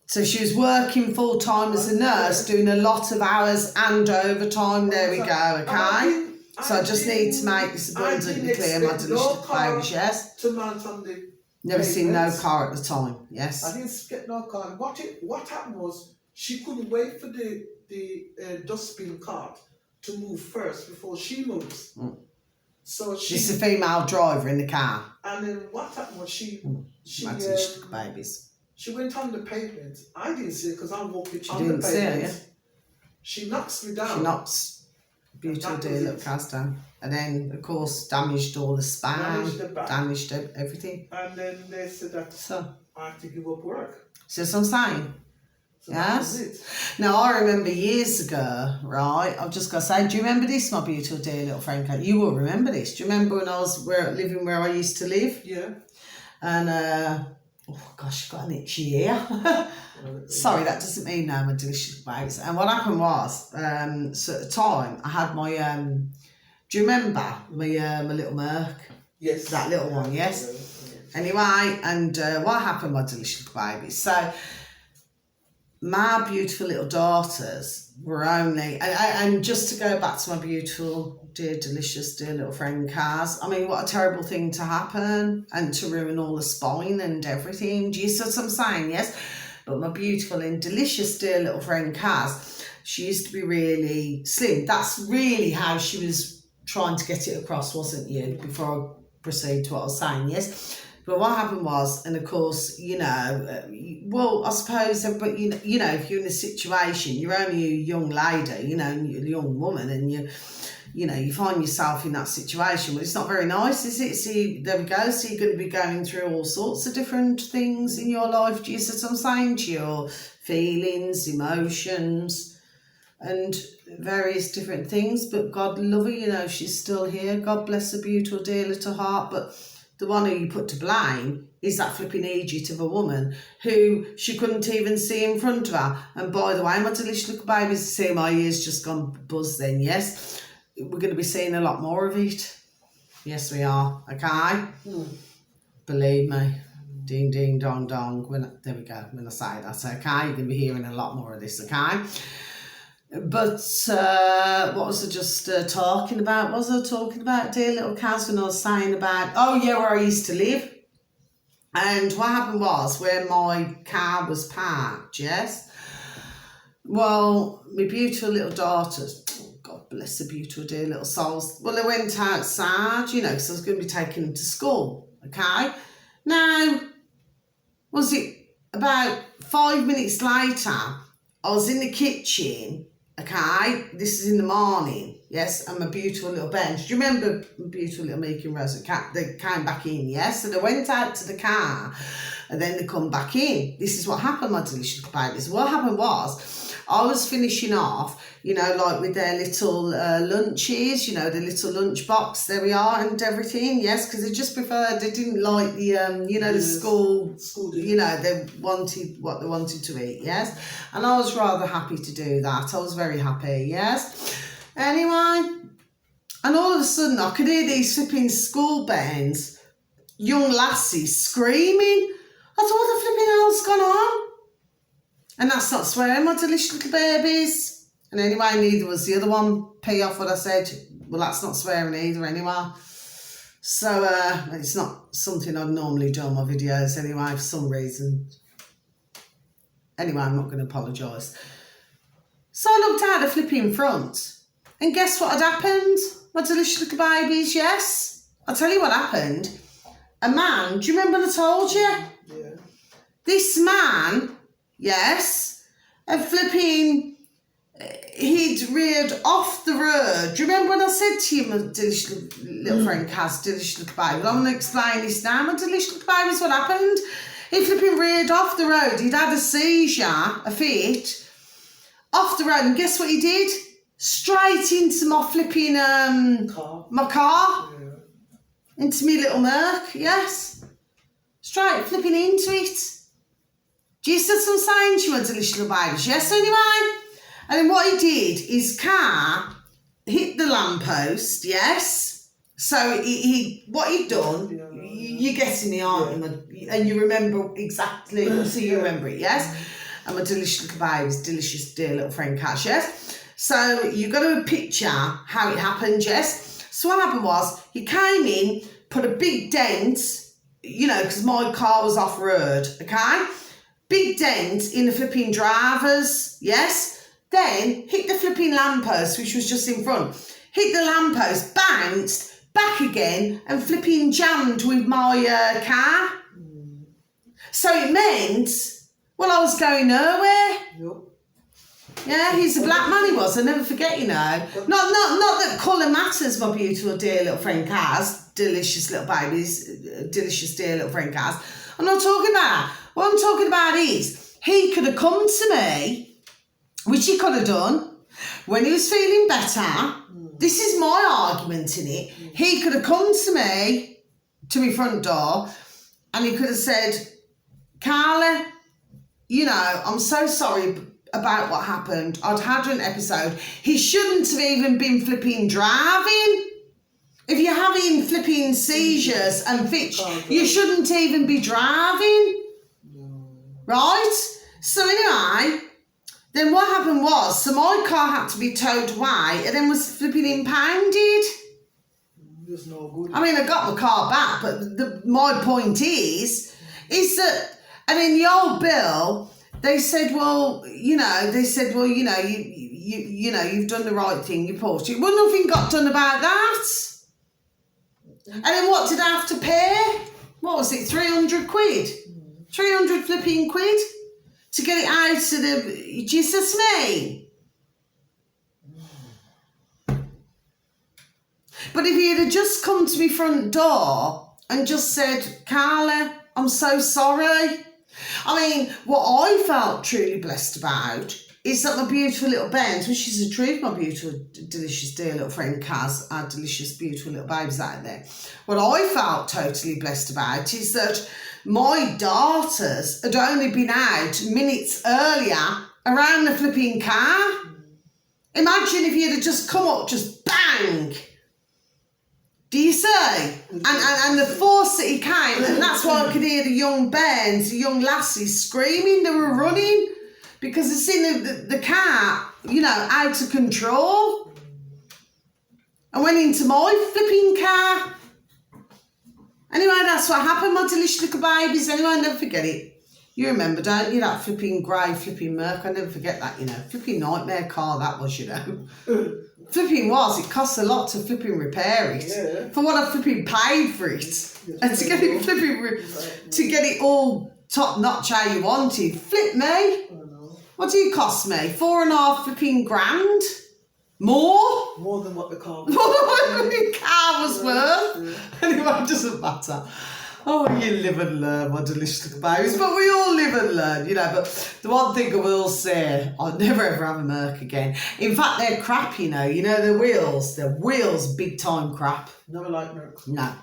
So she was working full time as a nurse, doing a lot of hours and overtime. There we go, okay? So I just need to make this abundantly clear, my delicious babies, yes? To mount on the Never seen no pavements. car at the time, yes? I didn't get no car. What happened was she couldn't wait for the dustbin cart to move first before she moves. Mm. So She's a female driver in the car. And then what happened was My delicious babies. she went on the pavement. I didn't see it because I'm walking She on didn't the see her, pavement. yeah? She knocks me down. She knocks beautiful dear little cars down. And then, of course, damaged all the span, Damaged the back. damaged everything. And then they said that So, I have to give up work. see what I'm saying? So that was Yes. it. Now, I remember years ago, right, I've just got to say, do you remember this, my beautiful dear little friend? You will remember this. Do you remember when I was living where I used to live? Yeah. And, oh gosh, I've got an itchy ear. Sorry, that doesn't mean no, my delicious babes. And what happened was, so at the time, I had my, do you remember my little Merc? Yes. That little one, yes? Anyway, and what happened, my delicious babies? So, my beautiful little daughters were only, and just to go back to my beautiful, dear, delicious, dear little friend Kaz, I mean, what a terrible thing to happen and to ruin all the spine and everything. Do you see what I'm saying? Yes? But my beautiful and delicious, dear little friend Kaz, she used to be really slim. That's really how she was trying to get it across, wasn't you? Before I proceed to what I was saying, yes? But what happened was, and of course, you know, well, I suppose, but you know, if you're in a situation, you're only a young lady, you know, you're a young woman, and you know, you find yourself in that situation. Well, it's not very nice, is it? See, there we go. So you're going to be going through all sorts of different things in your life. Do you see what I'm saying? To your feelings, emotions, and various different things. But God love her, you know, she's still here. God bless her beautiful, dear little heart. But the one who you put to blame is that flipping idiot of a woman who she couldn't even see in front of her. And by the way, my delicious little babies, see my ears just gone buzz then, yes? We're going to be seeing a lot more of it. Yes, we are, okay? Believe me. Ding, ding, dong, dong. There we go, when I say that, okay? You're going to be hearing a lot more of this, okay? But what was I just talking about? What was I talking about, dear little Kaz, when I was saying about, oh yeah, where I used to live? And what happened was, where my car was parked, yes? Well, my beautiful little daughters, oh God bless the beautiful dear little souls, well, they went outside, you know, because I was going to be taking them to school, okay? Now, was it about 5 minutes later, I was in the kitchen, okay, this is in the morning, yes, and my beautiful little bench. Do you remember my beautiful little Meek and Rosa? They came back in, yes? So they went out to the car and then they come back in. This is what happened, my delicious babies. What happened was, I was finishing off, you know, like with their little lunches, you know, the little lunch box, there we are, and everything, yes, because they just preferred, they didn't like the, you know, the school, you know, they wanted what they wanted to eat, yes, and I was rather happy to do that. I was very happy, yes. Anyway, and all of a sudden I could hear these flipping school bands, young lassies screaming. I thought, what the flipping hell's gone on? And that's not swearing, my delicious little babies. And anyway, neither was the other one. Pay off what I said. Well, that's not swearing either anyway. So, it's not something I'd normally do on my videos anyway, for some reason. Anyway, I'm not going to apologise. So I looked out the flipping front. And guess what had happened? My delicious little babies, yes? I'll tell you what happened. A man, do you remember when I told you? Yeah. This man, yes, and flipping, he'd reared off the road. Do you remember when I said to you, my delicious little friend Cass, delicious little baby? I'm going to explain this now. My delicious little baby, what happened? He flipping reared off the road. He'd had a seizure, a fit, off the road. And guess what he did? Straight into my flipping, my car. Yeah. Into me little Merc, yes. Straight flipping into it. Do you see what I'm saying to you, my delicious little babies? Yes, anyway. And then what he did, his car hit the lamppost, yes? So what he'd done, you're getting me, aren't you? And you remember exactly, so you remember it, yes? And my delicious little baby's delicious dear little friend Cash, yes? So you got to picture how it happened, yes? So what happened was, he came in, put a big dent, you know, because my car was off-road, okay? Big dent in the flipping drivers, yes? Then hit the flipping lamppost, which was just in front. Hit the lamppost, bounced, back again, and flipping jammed with my car. So it meant, well, I was going nowhere. Yep. Yeah, he's a black man, he was. I'll never forget, you know. Not that colour matters, my beautiful dear little friend Kaz. Delicious little babies, delicious dear little friend Kaz. I'm not talking about that. What I'm talking about is, he could have come to me, which he could have done, when he was feeling better. This is my argument in it. He could have come to me, to my front door, and he could have said, Carla, you know, I'm so sorry about what happened. I'd had an episode. He shouldn't have even been flipping driving. If you're having flipping seizures and fits, you shouldn't even be driving. Right? So anyway, then what happened was, so my car had to be towed away and then was flipping impounded. There's no good. I mean, I got my car back, but my point is that, and in the old bill, they said, well, you know, you've done the right thing, you paused it. Well, nothing got done about that. And then what did I have to pay? What was it, 300 quid? 300 flipping quid to get it out of the, Jesus me. But if he had just come to my front door and just said, Carla, I'm so sorry. I mean, what I felt truly blessed about is that my beautiful little Benz, which is the truth, my beautiful, delicious, dear little friend Kaz, our delicious, beautiful little babies out there. What I felt totally blessed about is that my daughters had only been out minutes earlier around the flipping car. Imagine if you'd have just come up, just bang. Do you see? And the force that he came, and that's why I could hear the young bairns, the young lassies screaming. They were running because they seen the car, you know, out of control. I went into my flipping car. Anyway, that's what happened, my delicious little babies. Anyway, I'll never forget it. You remember, don't you, that flipping grey flipping Merc? I'll never forget that, you know. Flipping nightmare car that was, you know. Flipping was, it costs a lot to flipping repair it. Yeah. For what I flipping paid for it. Yes, and to get it flipping, to get it all top notch how you wanted. Flip me. I know. What did it cost me? 4.5 flipping grand? More? More than what the car More than what the car was worth. Anyway, it doesn't matter. Oh, you live and learn, my delicious little babies. But we all live and learn, you know. But the one thing I will say, I'll never ever have a Merc again. In fact, they're crap, you know. You know, the wheels, big time crap. Never liked Mercs. No.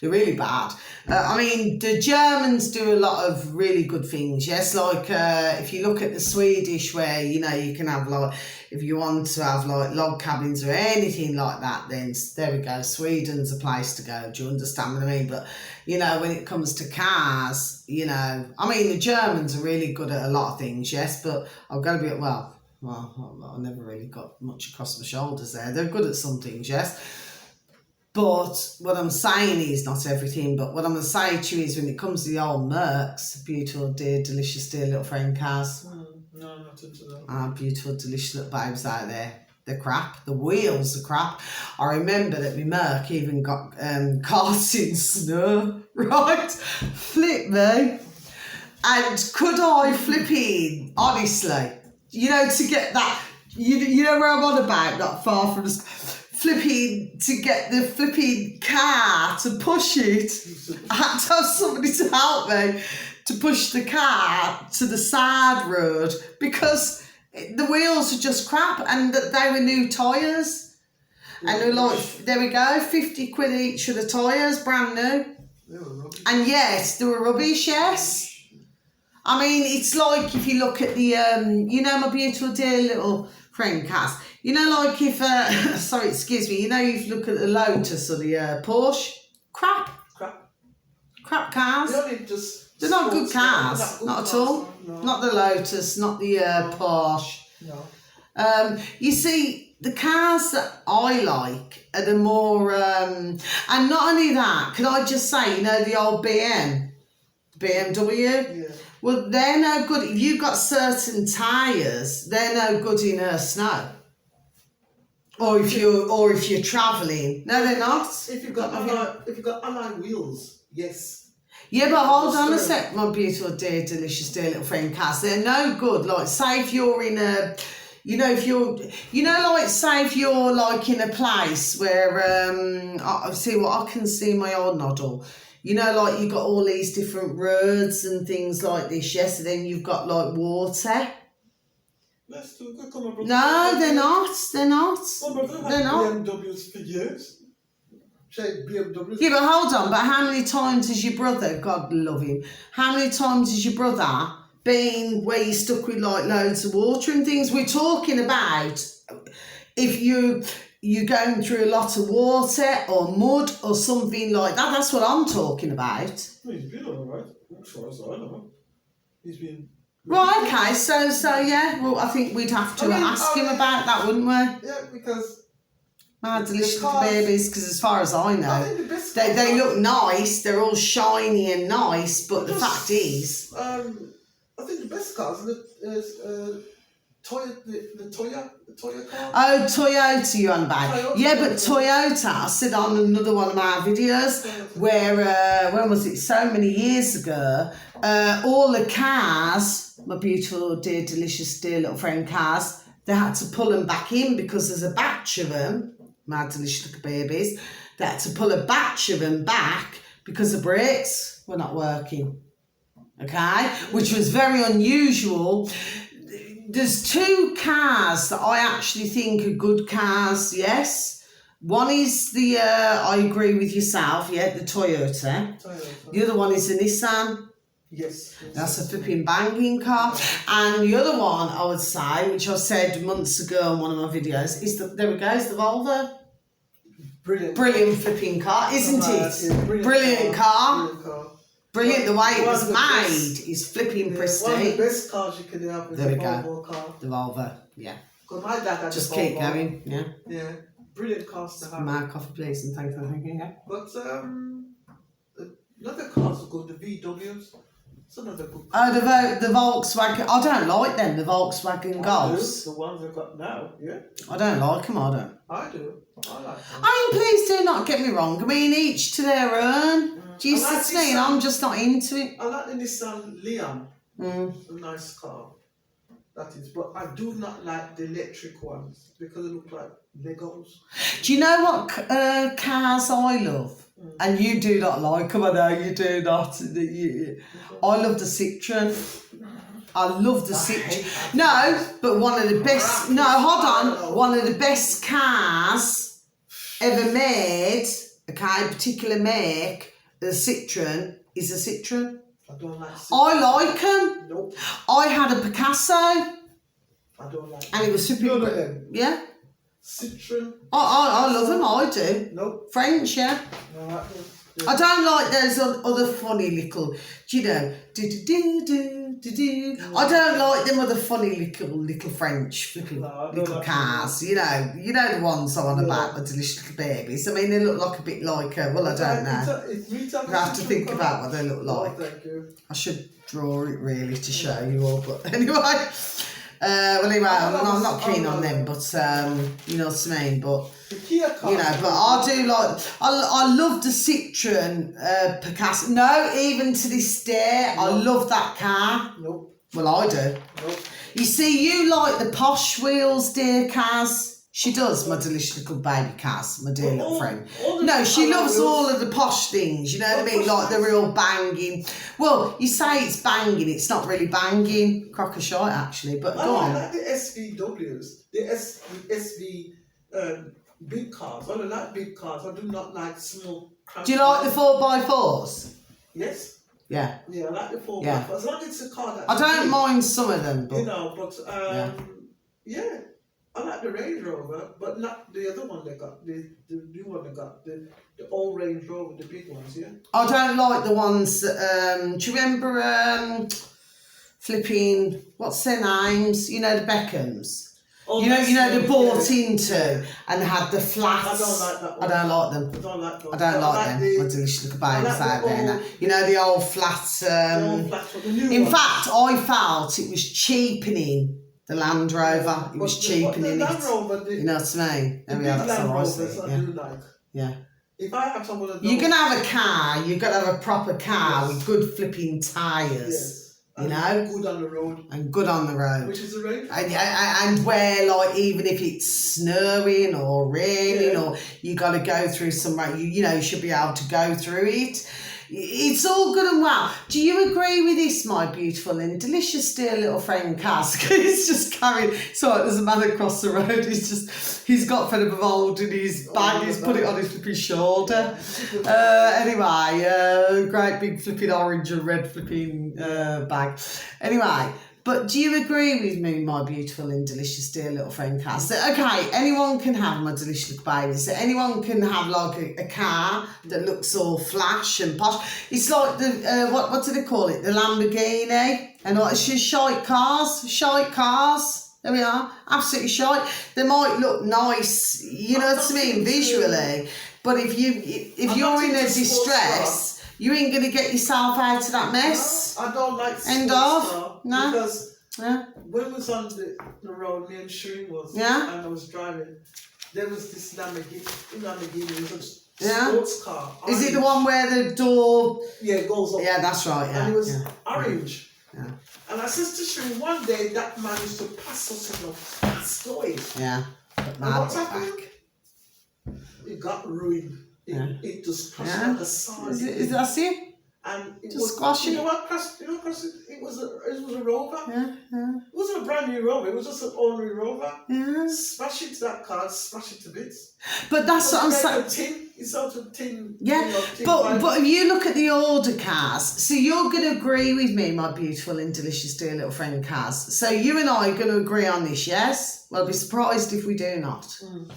They're really bad. I mean, the Germans do a lot of really good things, yes? Like, if you look at the Swedish, where, you know, you can have, like, if you want to have, like, log cabins or anything like that, then there we go. Sweden's a place to go. Do you understand what I mean? But, you know, when it comes to cars, you know, I mean, the Germans are really good at a lot of things, yes? But I've got to be, well, I never really got much across my shoulders there. They're good at some things, yes? But what I'm saying is, not everything, but what I'm going to say to you is when it comes to the old Mercs, beautiful, dear, delicious, dear little friend cars. No, not into that. Our beautiful, delicious little babes out there. They're crap. The wheels are crap. I remember that my Merc even got cars in snow, right? Flip me. And could I flip in, honestly, you know, to get that, you know where I'm on about, not far from us. Flipping to get the flipping car to push it. I had to have somebody to help me to push the car to the side road because the wheels are just crap and they were new tyres. And they were like, there we go, 50 quid each for the tyres, brand new. They were rubbish. And yes, they were rubbish, yes. I mean, it's like if you look at the, you know, my beautiful dear little friend Cass. You know, like if, sorry, excuse me. You know, if you look at the Lotus or the Porsche, crap cars. They only just They're not good cars, not at all. No. Not the Lotus, not the Porsche. No. You see, the cars that I like are the more, and not only that, can I just say, you know, the old BMW? Yeah. Well, they're no good. If you've got certain tyres, they're no good in snow. Or if you're travelling. No, they're not. If you've got alloy wheels, yes. Yeah, but hold on a sec, my beautiful, dear, delicious, dear little friend Cass. They're no good. Like, say if you're in a, you know, like, say if you're like in a place where, I see what I can see my old noddle. You know, like you've got all these different roads and things like this, yes, and then you've got like water. Let's do it. Come on, brother. No, they're not. They're not. Come on, brother. They're not. BMWs for years. Say BMWs. Yeah, but hold on. But how many times has your brother, God love him, how many times has your brother been where you're stuck with like loads of water and things? We're talking about if you're going through a lot of water or mud or something like that. That's what I'm talking about. Well, he's been alright. As far as I know. He's been... Right, okay, so yeah, well, I think we'd have to ask him about that, wouldn't we? Yeah, because... Delicious little babies, because as far as I know, they cars, look nice, they're all shiny and nice, but the fact is... I think the best cars is the Toyota car. Oh, Toyota you're on about. Toyota. Yeah, but Toyota, I said on another one of my videos, where, when was it, so many years ago, all the cars, my beautiful, dear, delicious, dear little friend cars, they had to pull them back in because there's a batch of them, my delicious little babies, they had to pull a batch of them back because the brakes were not working. Okay? Which was very unusual. There's two cars that I actually think are good cars, yes. One is the, I agree with yourself, yeah, the Toyota. The other one is the Nissan. Yes. That's a flipping banging car. And the other one, I would say, which I said months ago in one of my videos, is the, there we go, is the Volvo. Brilliant flipping car, isn't it? Yeah, Brilliant car. Brilliant car. Brilliant, the way it One was of the made best- is flipping One pristine. of the best cars you can have is There a we go. Volvo car. The Volvo, yeah. Because my dad had Just a keep Volvo. going, yeah. Yeah, brilliant cars to have. My coffee, please, and thanks for thinking, yeah. But another cars are good, the VWs. It's another good car. Oh, the Volkswagen, I don't like them, the Volkswagen Golfs. The ones I've got now, yeah. I don't like them, I don't. I do. I like them. I mean, please do not get me wrong. I mean, each to their own. Do you I like see me? And I'm just not into it. I like the Nissan Leon. Mm. A nice car. That is. But I do not like the electric ones because they look like Legos. Do you know what cars I love? And you do not like them, I know you do not. I love the Citroen. I love the Citroen. No, but one of the best, no, hold on. One of the best cars ever made, okay, particular make, the Citroen, is a Citroen. I don't like Citroen. I like them. Nope. I had a Picasso. I don't like And it was super. None of them. Yeah. Citroen. I love them, I do. Nope. French, yeah. I like them. I don't like those other funny little, do you know, do. I don't like them other funny little French flipping little cars, you know the ones I'm on about, the delicious little babies. I mean, they look like a bit like, well, I don't know. I have to think about what they look like. Oh, thank you. I should draw it really to show you all, but anyway. I'm not keen on them, but you know what I mean. But the Kia car, you know, but I do like. I love the Citroen Picasso. No, even to this day, I love that car. Nope. Well, I do. Nope. You see, you like the posh wheels, dear Kaz. She does, my delicious little baby Kaz, my dear little friend. No, she loves all of the posh things, you know what I mean? Like the real banging. Well, you say it's banging, it's not really banging. Crock of shite, actually, but go on. I like the SVWs, the SV big cars. I don't like big cars. I do not like small. Do you like the 4x4s? Yes. Yeah. Yeah, I like the 4x4. Yeah. As long as it's a car that I don't mind some of them, but you know, but yeah, I like the Range Rover, but not the other one they got, the new one they got, the old Range Rover, the big ones, yeah. I don't like the ones that, do you remember flipping, what's their names? You know, the Beckhams. Oh, you know, they bought yeah, into and had the flats. I don't like that one. I don't like them. I don't like those. I don't like them. the- My delicious little babies I like out the there. old- Now. You know, the old flats. the old flats, but the new In ones. fact, I felt it was cheapening the Land Rover. It was But cheapening the Land it. Rover, You know what I mean? the There big we are, that's Land how I see Rovers it. I Yeah. do like. Yeah. If I have some of those, You're going to have a car, you've got to have a proper car Yes. with good flipping tyres. yes, You and know? good on the road, And good on the road. which is a Range Rover. And where, like, even if it's snowing or raining, Yeah. or you got to go through some, you know, you should be able to go through it. It's all good and well. Do you agree with this, my beautiful and delicious dear little friend Cass? He's just carrying, so there's a man across the road, he's got Philip of old in his bag, he's put it on his flipping shoulder. Anyway, great big flipping orange and red flipping bag. Anyway, but do you agree with me, my beautiful and delicious dear little friend Cass, that okay, anyone can have my delicious little babies, that anyone can have like a car that looks all flash and posh. It's like the, what do they call it, the Lamborghini, and like, it's just shite cars. There we are, absolutely shite. They might look nice, you know what I mean, visually, but if you're in a distress, you ain't going to get yourself out of that mess. No, I don't like End sports of. car No. because Yeah. when I was on the road, me and Shireen was, Yeah. and I was driving, there was this Lamborghini, it was a Yeah. sports car. Is it the orange. one where the door... Yeah, it goes up. Yeah, that's right, yeah. And it was yeah. orange. Yeah. And I said to Shireen, one day that man used to pass us in a fast way. Yeah. But And now what's it's happened? back. It got ruined. It just crushed Yeah. like a sword. Is that it? And it Just was squash you it? know what crushed? You know, crushed it. It was a Rover. Yeah, yeah, It wasn't a brand new Rover. It was just an ordinary Rover. yeah. Smash into that car, smash it to bits. But that's what I'm It's saying. like a tin. It's out of tin. Yeah, you know, tin but vinyl. if you look at the older cars, so you're going to agree with me, my beautiful and delicious dear little friend Kaz. So you and I are going to agree on this, yes? Well, I'll be surprised if we do not. Mm.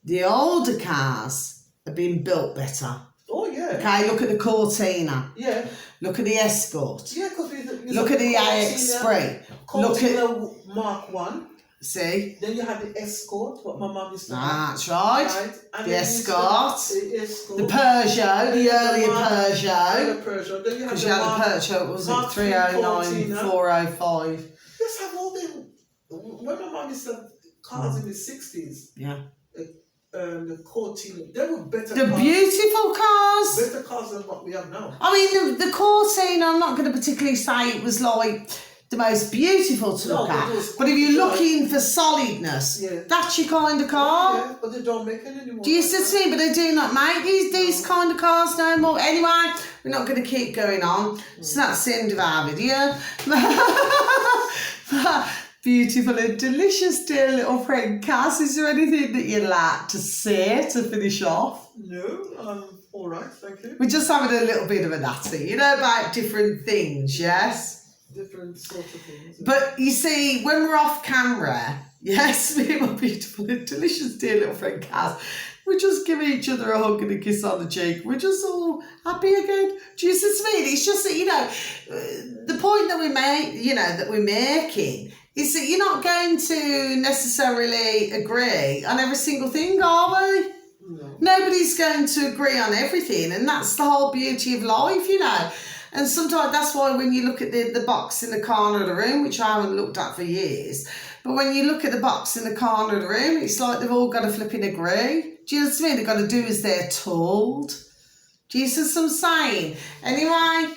The older cars have been built better. Oh yeah. Okay, look at the Cortina. Yeah. Look at the Escort. Yeah, because Look at the AX Spray. Look at... Cortina Mark 1. See? Then you had the Escort, what my mum used to have. That's right. And The then you used to Escort. have the Escort. The Peugeot, the earlier Yeah, Peugeot. Peugeot. Then you had Because the you had Mark, the Peugeot, was it Mark 309, 314, 405? Let's have all them. When my mum used to have cars in the 60s, Yeah. the Cortina, they were better The cars. beautiful cars. Better cars than what we have now. I mean, the Cortina, I'm not going to particularly say it was like the most beautiful to look No, at. it was But if you're good. looking for solidness, Yeah. that's your kind of car. Yeah, but they don't make it anymore. Do you see what I mean? But they do not make these kind of cars no more. Anyway, we're not going to keep going on. So that's the end of our video. Beautiful and delicious, dear little friend Cass. Is there anything that you'd like to say to finish off? No, all right, thank you. We're just having a little bit of a natter, you know, about different things, yes? Different sort of things. But you see, when we're off camera, yes, me and my beautiful and delicious dear little friend Cass, we just give each other a hug and a kiss on the cheek. We're just all happy again. Do you see what I mean? It's just that, you know, the point that we're making is that you're not going to necessarily agree on every single thing, are we? No. Nobody's going to agree on everything, and that's the whole beauty of life, you know. And sometimes that's why when you look at the box in the corner of the room, which I haven't looked at for years, but when you look at the box in the corner of the room, it's like they've all got to flipping agree. Do you know what I mean? They've got to do as they're told. Do you see what I'm saying? Anyway,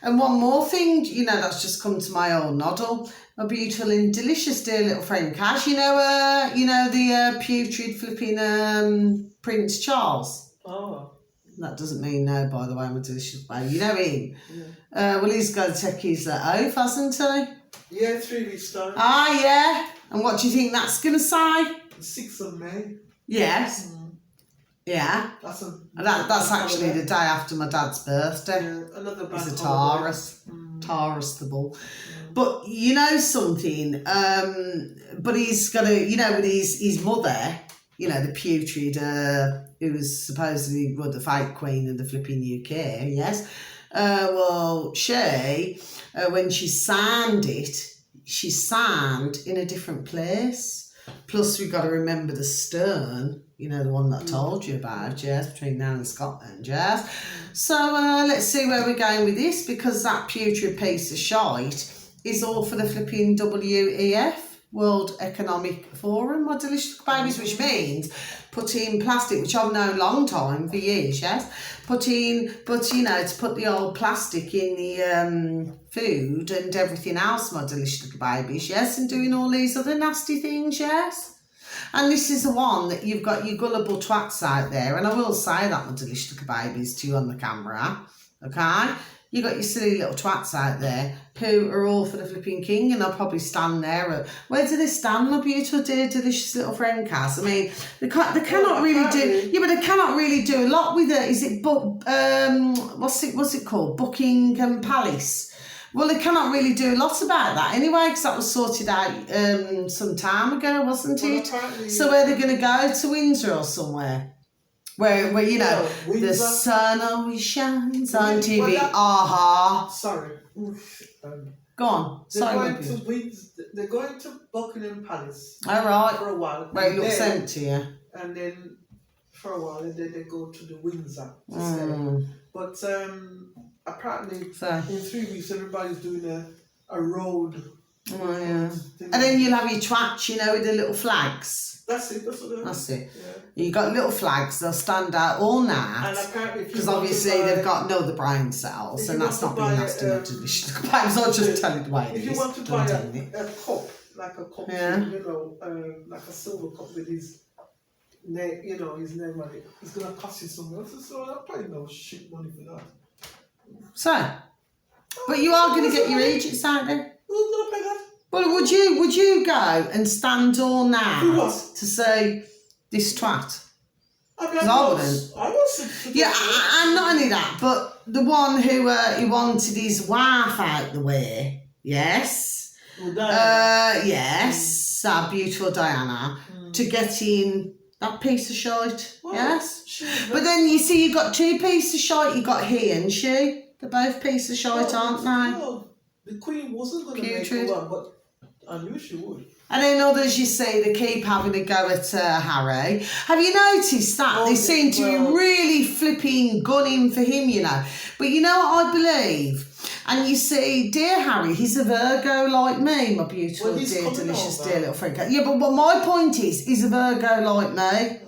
and one more thing, you know, that's just come to my old noddle. My beautiful and delicious dear little friend Cash, you know the putrid flipping Prince Charles. Oh. That doesn't mean no, by the way, my delicious baby. You know him? Yeah. Well, he's got to take his oath, hasn't he? Yeah, 3 weeks time. Ah, yeah. And what do you think that's going to say? 6th of May. Yes. Yeah. That's a That's actually the day after my dad's birthday. another He's bank a holiday. Taurus. Taurus the bull. But you know something, but he's got with his mother, the putrid, who was supposedly the fake queen of the flipping UK, yes. Well, she, when she signed it, she signed in a different place. Plus, we've got to remember the stern, the one that I told you about, yes, between now and Scotland, yes. So let's see where we're going with this, because that putrid piece of shite is all for the flipping WEF, World Economic Forum, my delicious babies, which means putting plastic, which I've known a long time, for years, yes, to put the old plastic in the food and everything else, my delicious little babies, yes, and doing all these other nasty things, yes. And this is the one that you've got your gullible twats out there, and I will say that, my delicious little babies, to you on the camera, okay? You got your silly little twats out there who are all for the flipping king, and they'll probably stand there. Where do they stand, my beautiful, dear, delicious little friend, Cass? I mean, they cannot really do. Yeah, but they cannot really do a lot with it. Is it what's it called? Buckingham Palace. Well, they cannot really do a lot about that anyway, because that was sorted out some time ago, wasn't it? So where are they going to go, to Windsor or somewhere? Where the sun always shines on TV. Aha. Sorry. Go on. They're going to Buckingham Palace. All right. For a while. Where it looks empty, yeah. And then for a while, and then they go to the Windsor to stay. But apparently, in 3 weeks, everybody's doing a road. Oh, yeah. And then you'll have your twats, with the little flags. That's it. That's it. Yeah. You got little flags. They'll stand out all night. And apparently, because obviously they've got the brain cells, and that's not being nasty enough to dish. I'll just tell you the way it is. If you want to buy a cup, like a cup, like a silver cup with his name, his name on it, it's gonna cost you something. So I'm paying no shit money for that. So, but you are going to get your agents out there. Who's gonna pay that? Well, would you go and stand all night to say this twat? I wouldn't. Yeah, and not only that, but the one who wanted his wife out the way, yes, yes, our beautiful Diana, to get in that piece of shite, yes. But then you see, you got two pieces of shite. You got he and she. They're both pieces of shite, aren't they? Well, the Queen wasn't going to make her one, but I knew she would. And then others, you see, they keep having a go at Harry. Have you noticed that? They seem to be really flipping gunning for him, But you know what I believe? And you see, dear Harry, he's a Virgo like me, my beautiful, dear, delicious, dear little friend. Yeah, but what my point is, he's a Virgo like me.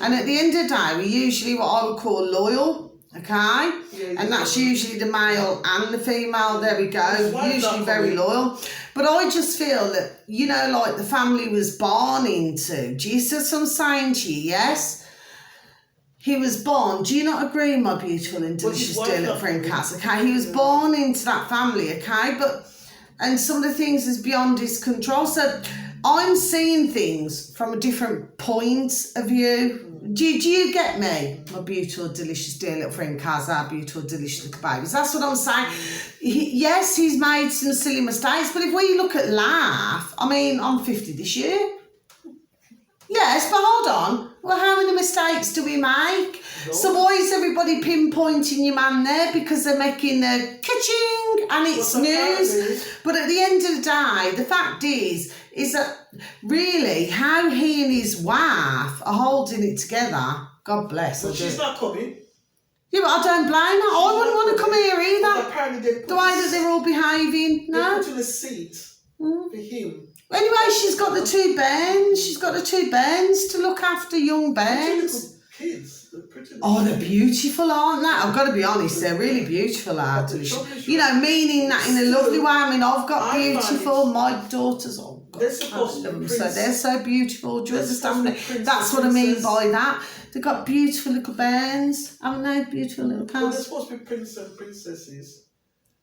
And at the end of the day, we're usually what I would call loyal. Okay, and that's usually the male and the female. There we go. Usually very loyal. But I just feel that, like the family was born into. Do you see what I'm saying to you? Yes? He was born. Do you not agree, my beautiful and delicious dear little friend Cass? Okay, he was born into that family, okay? And some of the things is beyond his control. So I'm seeing things from a different point of view. Do you get me? My beautiful, delicious, dear little friend Kaz, our beautiful, delicious little babies. That's what I'm saying. Yes, he's made some silly mistakes, but if we look at life, I mean, I'm 50 this year. Yes, but hold on. Well, how many mistakes do we make? No. So why is everybody pinpointing your man there? Because they're making a ka-ching and it's news. But at the end of the day, the fact is that really how he and his wife are holding it together, God bless. But she's not coming. Yeah, but I don't blame her. I wouldn't want to come here either. The way that they're all behaving. No. They put in a seat for him. Anyway, she's got the two bairns. She's got the two bairns to look after, young bairns. Kids. They're beautiful, aren't they? I've got to be honest, they're really beautiful, aren't they? Meaning that in a lovely way. I mean, I've got beautiful, my daughters, they're supposed to be so they're so beautiful. Do you understand me? That's what I mean by that. They've got beautiful little bairns, haven't they? Beautiful little cats. Well, they're supposed to be princes and princesses,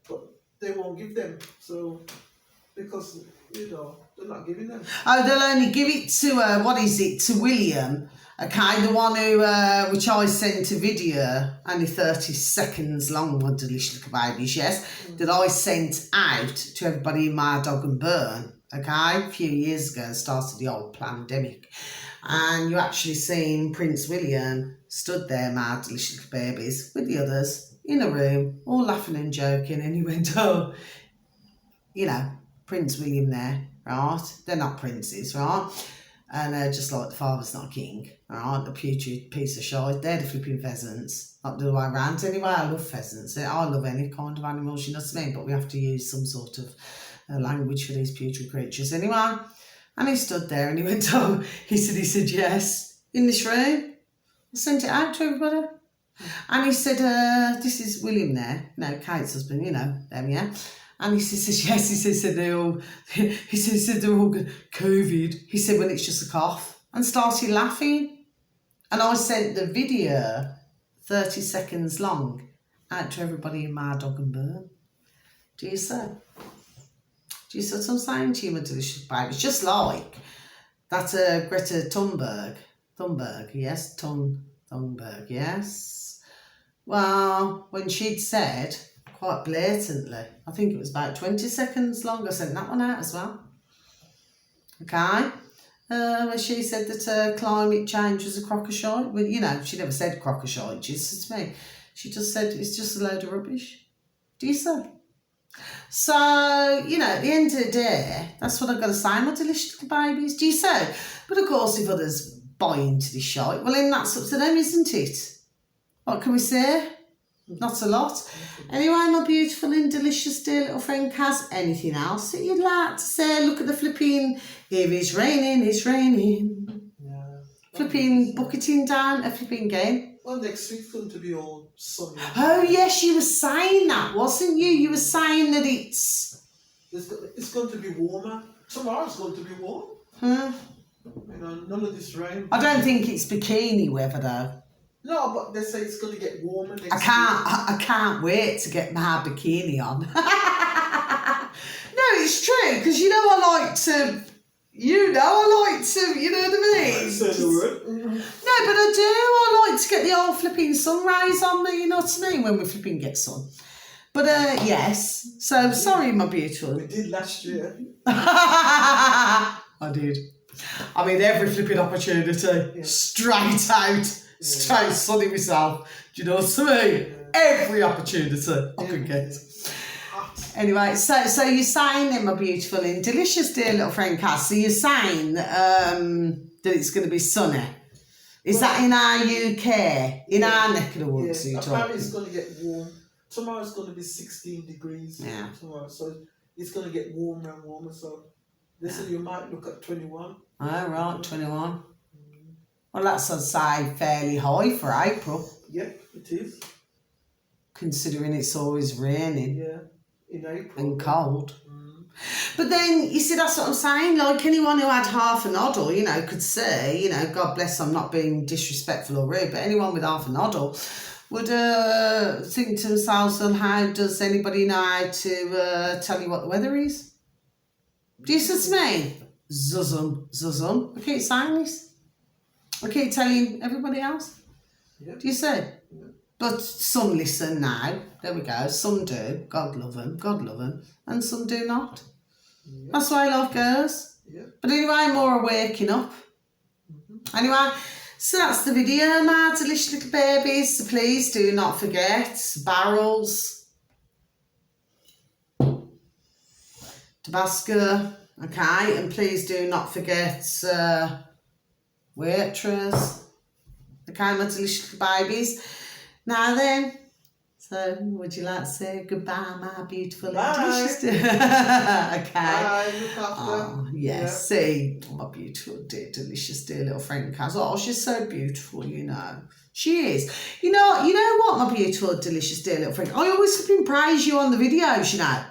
but they won't give them. So, because, they're not giving them. Oh, they'll only give it to, to William. Okay, the one who, which I sent a video, only 30 seconds long, my delicious little babies, yes, that I sent out to everybody in my dog and burn, okay, a few years ago, started the old pandemic. And you actually seen Prince William stood there, my delicious little babies, with the others, in a room, all laughing and joking, and he went, oh, you know, Prince William there, right? They're not princes, right? And just like the father's not king, alright, the putrid piece of shite, they're the flipping pheasants. Not the other way around. Anyway, I love pheasants. I love any kind of animals, you know what I mean? But we have to use some sort of language for these putrid creatures. Anyway, and he stood there and he went, oh, he said, yes, in this room. I sent it out to everybody. And he said, this is William there, you know, Kate's husband, you know, them, yeah. And he says, yes, he said, they're all good. COVID. He said, well, it's just a cough. And started laughing. And I sent the video, 30 seconds long, out to everybody in my dog and burn. Do you see? Do you see what I'm saying to you, my delicious babies? Just like that Greta Thunberg, yes? Thunberg, yes? Well, when she'd said, quite blatantly, I think it was about 20 seconds long, I sent that one out as well. Okay? Where she said that climate change was a crock of shite. Well, you know, she never said crock of shite, she said to me. She just said it's just a load of rubbish. Do you see? So, you know, at the end of the day, that's what I've got to say, my delicious little babies. Do you see? But of course, if others buy into this shite, well, then that's up to them, isn't it? What can we say? Not a lot. Anyway, my beautiful and delicious dear little friend Kaz, anything else that you'd like to say? Look at the flipping, here it's raining. Yeah. Flipping bucketing down a flipping game. Well, next week's going to be all sunny. Oh, yes, you were saying that, wasn't you? You were saying that it's going to be warmer. Tomorrow's going to be warm. You know, none of this rain. I don't think it's bikini weather, though. No, but they say it's going to get warmer next week. I can't wait to get my bikini on. No, it's true, because you know I like to, you know what I mean? Say the word. No, but I do. I like to get the old flipping sun rays on me, you know what I mean, when we flipping get sun. But, yes. So, sorry, my beautiful. We did last year. I did. I mean, every flipping opportunity. Yeah. Straight out. Straight sunny myself. Do you know what I mean? Yeah. Every opportunity I could get. Anyway, so you're saying then, my beautiful and delicious dear little friend Cass, so you're saying that it's going to be sunny. Is that in our UK? In our neck of the woods? Yeah. Apparently it's going to get warm. Tomorrow's going to be 16 degrees. Yeah. Tomorrow, so it's going to get warmer and warmer. So listen, you might look at 21. Oh, right, 21. Well, that's, I'd say, fairly high for April. Yep, it is. Considering it's always raining. Yeah, in April. And cold. But then, you see, that's what I'm saying. Like, anyone who had half a noddle, you know, could say, you know, God bless, I'm not being disrespectful or rude, but anyone with half a noddle would think to themselves, well, how does anybody know how to tell you what the weather is? Do you see what I mean? Zuzum. I keep saying this. I keep telling everybody else. Yep. Do you see? Yep. But some listen now. There we go. Some do. God love them. And some do not. Yep. That's the way life goes. Yep. But anyway, more are waking up. Anyway, so that's the video, my delicious little babies. So please do not forget barrels, Tabasco, okay, and please do not forget waitress, okay, my delicious little babies. Now then, so would you like to say goodbye, my beautiful Bye. delicious? Okay. Bye, look after. Oh, yes, see, my beautiful, dear, delicious, dear little friend Kaz. Oh, she's so beautiful, you know. She is. You know what, my beautiful, delicious, dear little friend. I always flipping praise you on the videos, you know.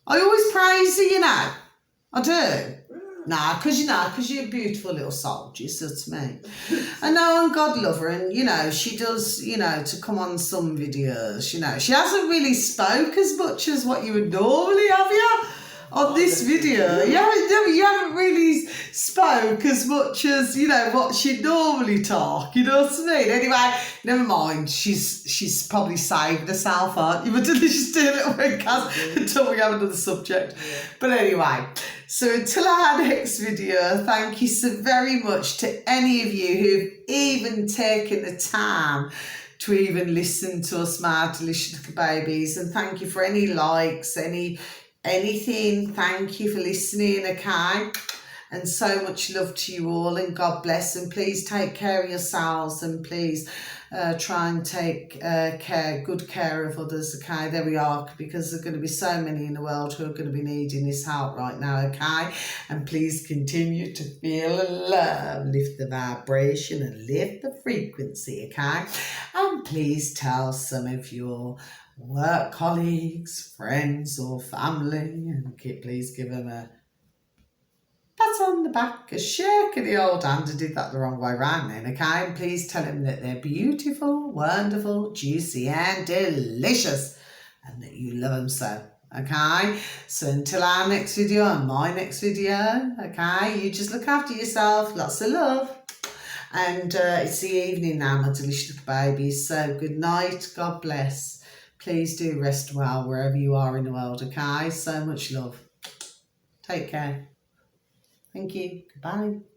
I always praise you, you know. I do. Nah, because you're a beautiful little soul, you see what I mean? And no, and God love her, and, you know, she does, you know, to come on some videos, you know. She hasn't really spoke as much as what you would normally have, you? On this video, you haven't really spoke as much as, you know, what she'd normally talk, you know what I mean? Anyway, never mind, she's probably saved herself, aren't you? But she's doing a little podcast until we have another subject. But anyway, so until our next video, thank you so very much to any of you who've even taken the time to even listen to us, my delicious little babies, and thank you for any likes, anything. Thank you for listening, okay? And so much love to you all, and God bless, and please take care of yourselves, and please try and take good care of others, okay? There we are, because there's going to be so many in the world who are going to be needing this help right now, okay? And please continue to feel the love, lift the vibration and lift the frequency, okay? And please tell some of your work colleagues, friends or family, and please give them a pat on the back, a shake of the old hand. I did that the wrong way round then, okay? And please tell them that they're beautiful, wonderful, juicy and delicious, and that you love them so, okay? So until our next video and my next video, okay, you just look after yourself, lots of love. And it's the evening now, my delicious little babies, so good night, God bless. Please do rest well wherever you are in the world, okay? So much love. Take care. Thank you. Goodbye.